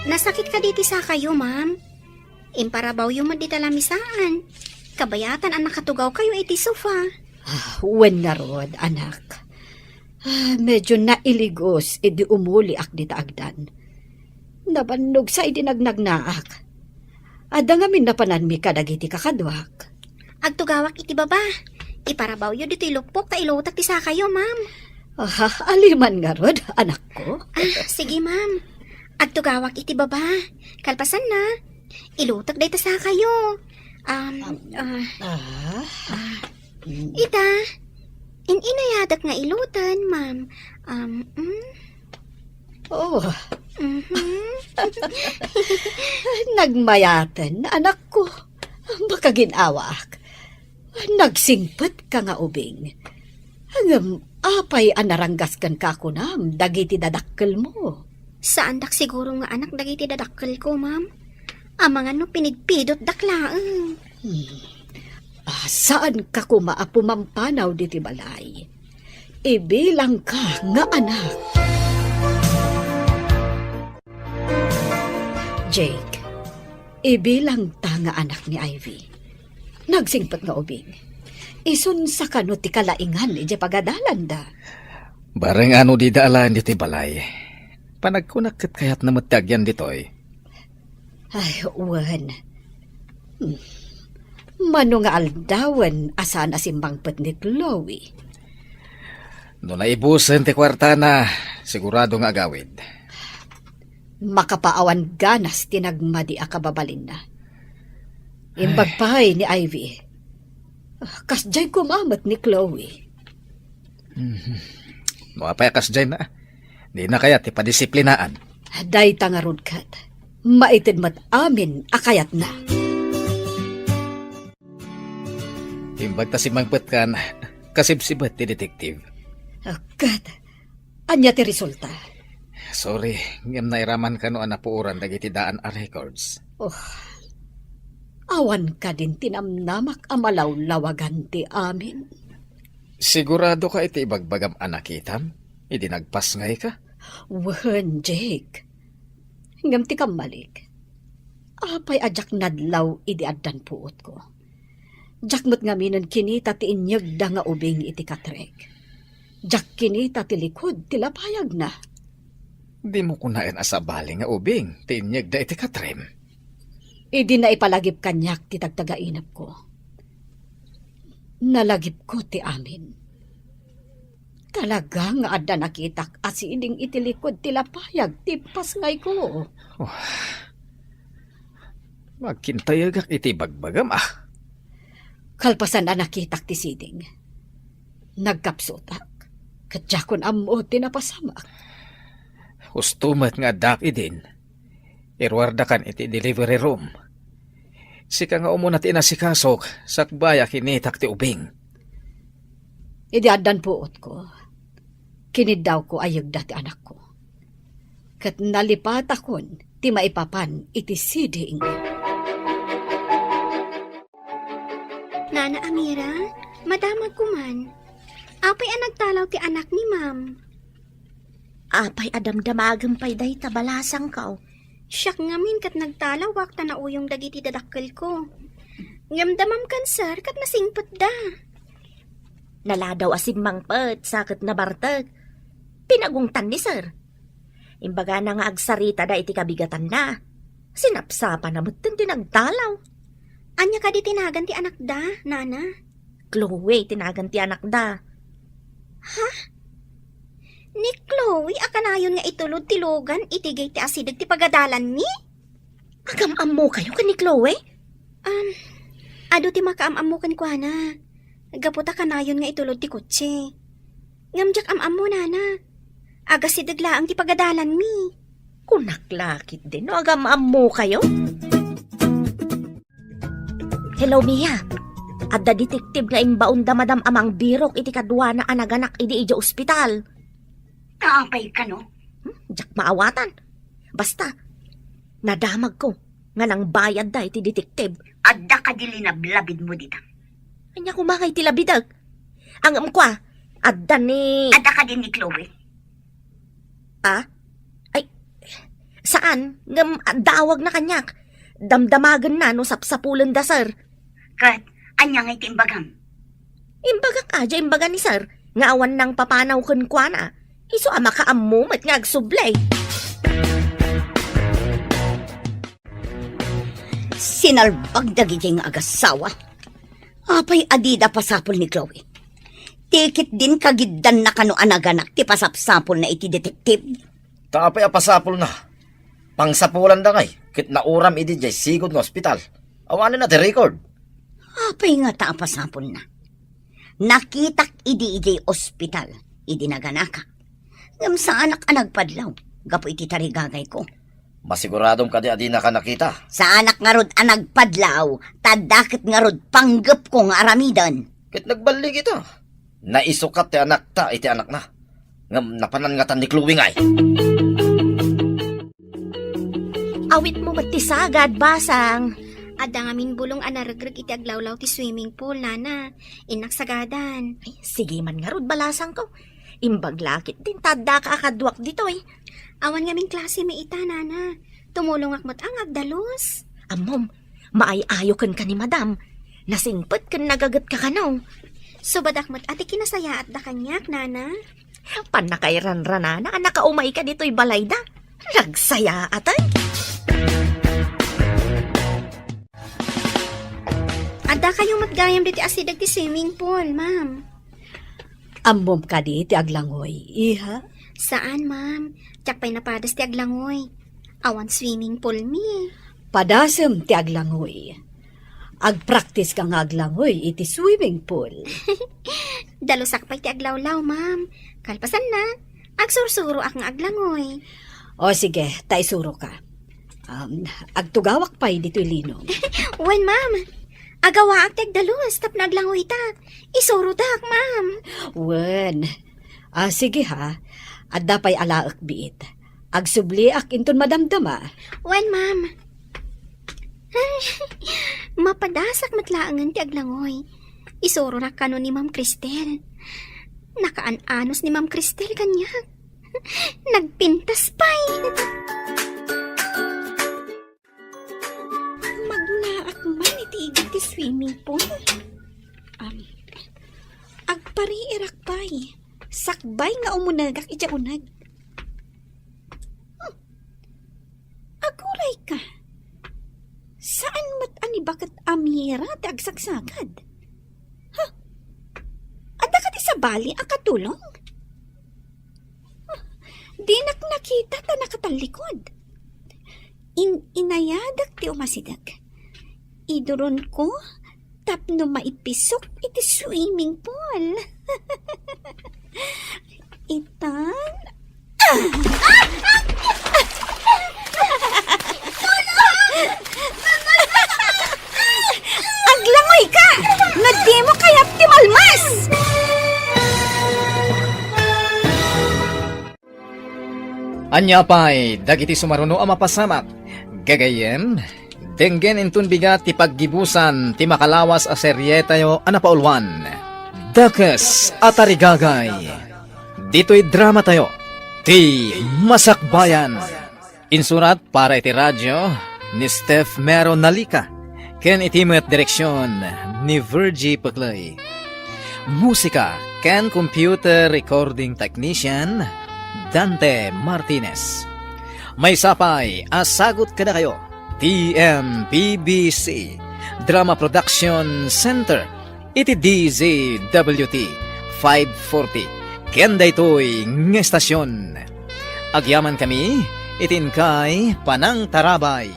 Nasakit ka diti sa kayo, ma'am. Imparabaw yung madita lamisaan. Kabayatan ang nakatugaw kayo iti sofa. Wen na rod, anak. Medyo nailigos, idi umuli ak di taagdan. Nabannog sa idinagnagnaak. Ada nga minapanan mi kadagiti kakadwak. Agtugawak iti baba. Iparabaw yun dito ilukpok ta ilutak ti sa kayo, ma'am. Aliman nga rod, anak ko. Sige, ma'am. Agtugawak iti baba. Kalpasan na. Ilutak day ta sa kayo. Ita. Inayadak nga ilutan, ma'am. Oh, Mhm. nagmayatan, anak ko. Baka ginawak. Nagsingpet ka nga ubing. Hanggang apay anaranggas kan kakunam, dagiti dadakkel mo. Saan dak siguro nga anak dagiti dadakkel ko, ma'am? Amangan no pinidpidot daklaan. Saan ka kumaapumampanaw diti balay? Ibilang ka nga anak. Jake, ibilang ta nga anak ni Ivy. Nagsingpat nga ubing. Isun sa kano ti kalaingan iti pagadalan da. Bareng ano di daalan diti balay. Panagkunakit kayat na matagyan ditoy. Ay, uwan. Mano nga aldawan asan asimbang pet ni Chloe. No naibusen ti kwarta na, sigurado nga agawid. Makapaawan ganas tinagmadi akababalin na. Imbagpahay ni Ivy. Kasjay kumamat ni Chloe. No apay kas dyan na. Di na kaya ti padisiplinaan. Day tangarod kat. Maitid mat amin akayat na. Imbag ta si mangpet kan, kasibsibet ti detektive. Kat, anya ti resulta. Sorry, ngem nairaman ka no anapuuran dagiti daan a records. Awan ka din tinamnamak amalaw-lawagan ti amin. Sigurado ka iti ibagbagam anakitam? Idi nagpas ngay ka? Wen, Jake. Ngam ti kamalik. Apay ajak nadlaw idi addan puot ko. Jak mo't nga minon kinita ti inyag da nga ubing iti katrek. Jak kinita ti likod ti lapayag na. Di mo kunain asabali nga ubing, tinyag da iti katrem. Idi na ipalagip kanyak ti tagtagainap ko. Nalagip ko ti amin. Talaga nga adda nakitak asiding iti likod ti lapayag ti pasngay ko. Magkintayagak iti bagbagam Kalpasan na nakitak ti siding. Nagkapsutak. Kadjakon amo tinapasamak. Hustumat nga dak idin. Irwardakan iti delivery room. Sika nga umunat inasikasok, sakbaya kinitak ti ubing. Idi addan puot ko. Kinidaw ko ayag dati anak ko. Kat nalipat akon, ti maipapan iti siding. Nana Amira, madamag ko man. Apay ang nagtalaw ti anak ni ma'am. Apay adamdamagan pay day tabalasang kao. Siyak ngamin kat nagtalawak ta na uyong dagiti dadakkel ko. Ngamdamam kan sir kat nasingpet da. Naladaw asim mangpet sakit na bartag. Pinagungtan ni sir. Imbaga na nga agsarita da iti kabigatan na. Sinapsapa na mo't tinagtalaw. Anya ka di tinagan ti anak da, nana? Chloe, tinagan ti anak da. Ni Chloe, akanayon nga itulod ti Logan, itigay ti asidag ti pagadalan ni? Agamam mo kayo ka ni Chloe? Ado ti makaamam mo kan kwa na. Gaputa kanayon nga itulod ti kotse. Ngamjak amam mo, nana. Agasidag laang ti pagadalan mi. Kunaklakit din, no? Agamam mo kayo? Hello, Mia. Adda detektive nga imbaon da madam amang birok iti kadwa na anaganak idi ija ospital. Kaapay ka, no? Jak maawatan. Basta, nadamag ko nga nang bayad da iti detektive. Adda ka di linablabid mo dita. Anya kumangay ti labidag. Ang kwa, adda ni... Ada ka din ni Chloe. Ay, saan? Dawag na kanyak. Damdamagan na no sapsapulan da, sir. Kat, anya nga itimbagang. Imbaga ka, imbaga ni sir. Nga awan ng papanaw kun kwa na. Iso ama ka ammo mat nga agsublay. Sinalbag dagiging agasawa. Apay adida pasapol ni Chloe. Tikit din kagiddan na kano anaganak ti pasapsapol na iti detektiv. Tapay apasapol na. Pangsapulan da ngay. Kit nauram idi jay sigod ng ospital. Awanin na ti record. Apay nga ta pasapol na. Nakitak idi ospital. Idi naganaka. Ngam sa anak anagpadlaw. Gapo iti tarigagay ko. Masiguradong kadi adi na ka nakita. Sa anak nga rod anagpadlaw. Tadakit nga rod panggap ko nga aramidan. Kit nagbalik ito. Naisukat ti anak ta iti anak na. Ngam napanangatan ni Chloe ngay. Awit mo matisagad, basang. Ada nga minbulong anaragrag iti aglawlaw ti swimming pool, nana. Inak sagadan. Ay, sige man nga rod balasang ko. Imbag lakit din tadda ka akadwak dito eh. Awan nga ming klase may ita, nana. Tumulong akmat ang agdalos. Amom, maayayo kan ka ni madam. Nasingpet kan nagagat ka kanaw. Subadakmat ati kinasaya at da kanyak, nana. Panakairan-rana na nakaumay ka dito'y balay da. Nagsaya atay. Ada kayong matgayam diti asidag ti swimming pool, ma'am. Ammom ka di ti aglangoy, iha? Saan, ma'am? Tiyakpay napadas ti aglangoy. Awan swimming pool mi. Padasem ti aglangoy. Agpractice ka nga aglangoy iti swimming pool. Dalusak pa'y ti aglawlaw, ma'am. Kalpasan na. Agsursuro ak nga aglangoy. O sige, taisuro ka. Agtugawak pa'y dito'y linom. Wen, ma'am. Agawa ak ti agdalos, tap na aglangoy ta. Isuro dak, ma'am. Wen. Sige ha. Adda pa'y alaak biit. Agsubli ak inton madamdama. Wen, ma'am. Mapadasak matlaangan ti aglangoy. Isuro na kano ni Ma'am Cristel. Nakaan-anos ni Ma'am Cristel kanya. Nagpintas pa'y. Maglaak man itiigit ti swimming pool. Agpariirak pa'y. Sakbay nga umunagak iti unag. Aguray ka. Saan mat ani bakat amira ti agsagsagad? Ada ka ti sa bali ang katulong? Di nakita ta nakatalikod. Inayadak ti umasidag. Iduron ko tapno maipisok iti swimming pool. Itan? Aglangoy ka! Nagdi mo kaya ti malmas! Anya pa'y dagiti sumaruno ang mapasamak. Gagayem, denggen intun bigat ti paggibusan ti makalawas a serye tayo anapaulwan. Dakes at arigagay. Dito'y drama tayo. Ti Masakbayan. Insurat para iti radyo ni Steph Mero Nalika. Ken itimet direksyon ni Virgie Paclay. Musika ken computer recording technician Dante Martinez. May sapay asagot kada kayo. TMBBC Drama Production Center. Iti DZWT 540. Ken daytoy ng estasyon. Agyaman kami itin kay Panang Tarabay.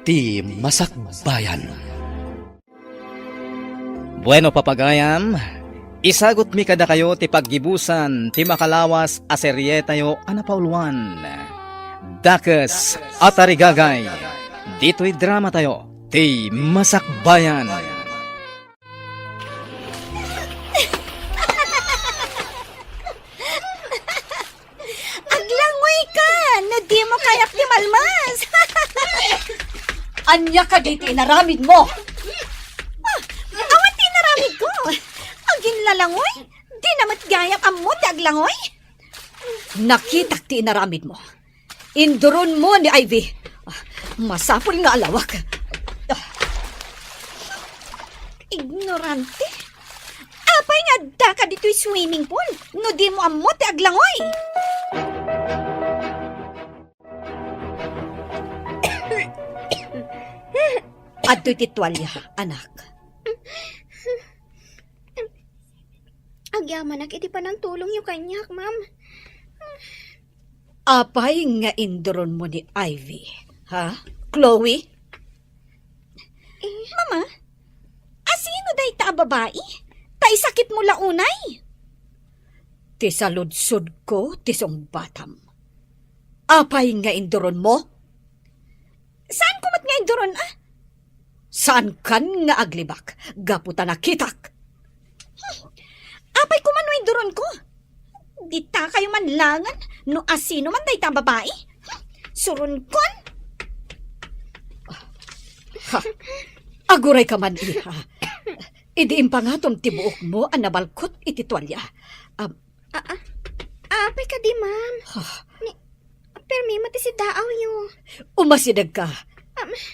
Ti Masakbayan. Bueno papagayam, isagot mi kada kayo ti paggibusan ti makalawas a serye tayo anapaulwan. Dakes at arigagay. Dito'y drama tayo ti Masakbayan. Aglangoy ka! Na di mo kayak ti malmas! Anya ka dito inaramid mo? Awan ti naramid ko! Agin langoy? Di namat gayap ammo ti aglangoy? Nakitak ti inaramid mo. Induron mo ni Ivy. Masapol nga alawak. Ignorante. Apay nga da ka dito'y swimming pool. No di mo ammo ti aglangoy. Adto'y titwalya, anak. Agyaman iti pa ng tulong yung kanyak, ma'am. Apay nga induron mo ni Ivy. Ha? Chloe? Mama, asino day ta babae? Tay sakit mo launay. Ti saludsod ko, tisong batam. Apay nga induron mo? Saan kumat nga induron ah? Saan kan nga aglibak? Gaputa na kitak. Apay kumano induron ko. Di ta kayo manlangan no asino man day ta babae. Surun kon. Ha? Aguray ka man, iha. Idiin pa nga tong tibuok mo ang nabalkot iti tuwalya. Apay ka di, ma'am. Pero may mati si daaw yun. Umasidag ka.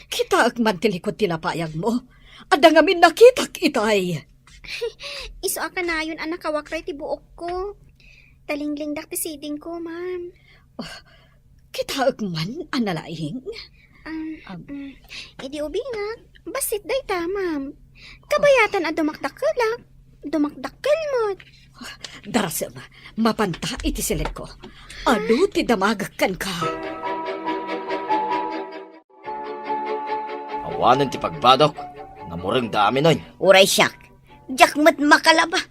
Kita man tilikot tilapayag mo. Ada ngamin nakitak itay. Iso ka na yun, anak kawakray ti buok ko. Talingling dak ti siding ko, ma'am. Kita man analaing. Idi ubingak. Basit day ta, ma'am. Kabayatan a dumakdakelak. Dumakdakel mo. Darasem, mapanta iti silit ko. Ado ti damagakan ka. Awanan ti pagbadok. Namurang dami noy. Uray siyak. Jak mat makalaba.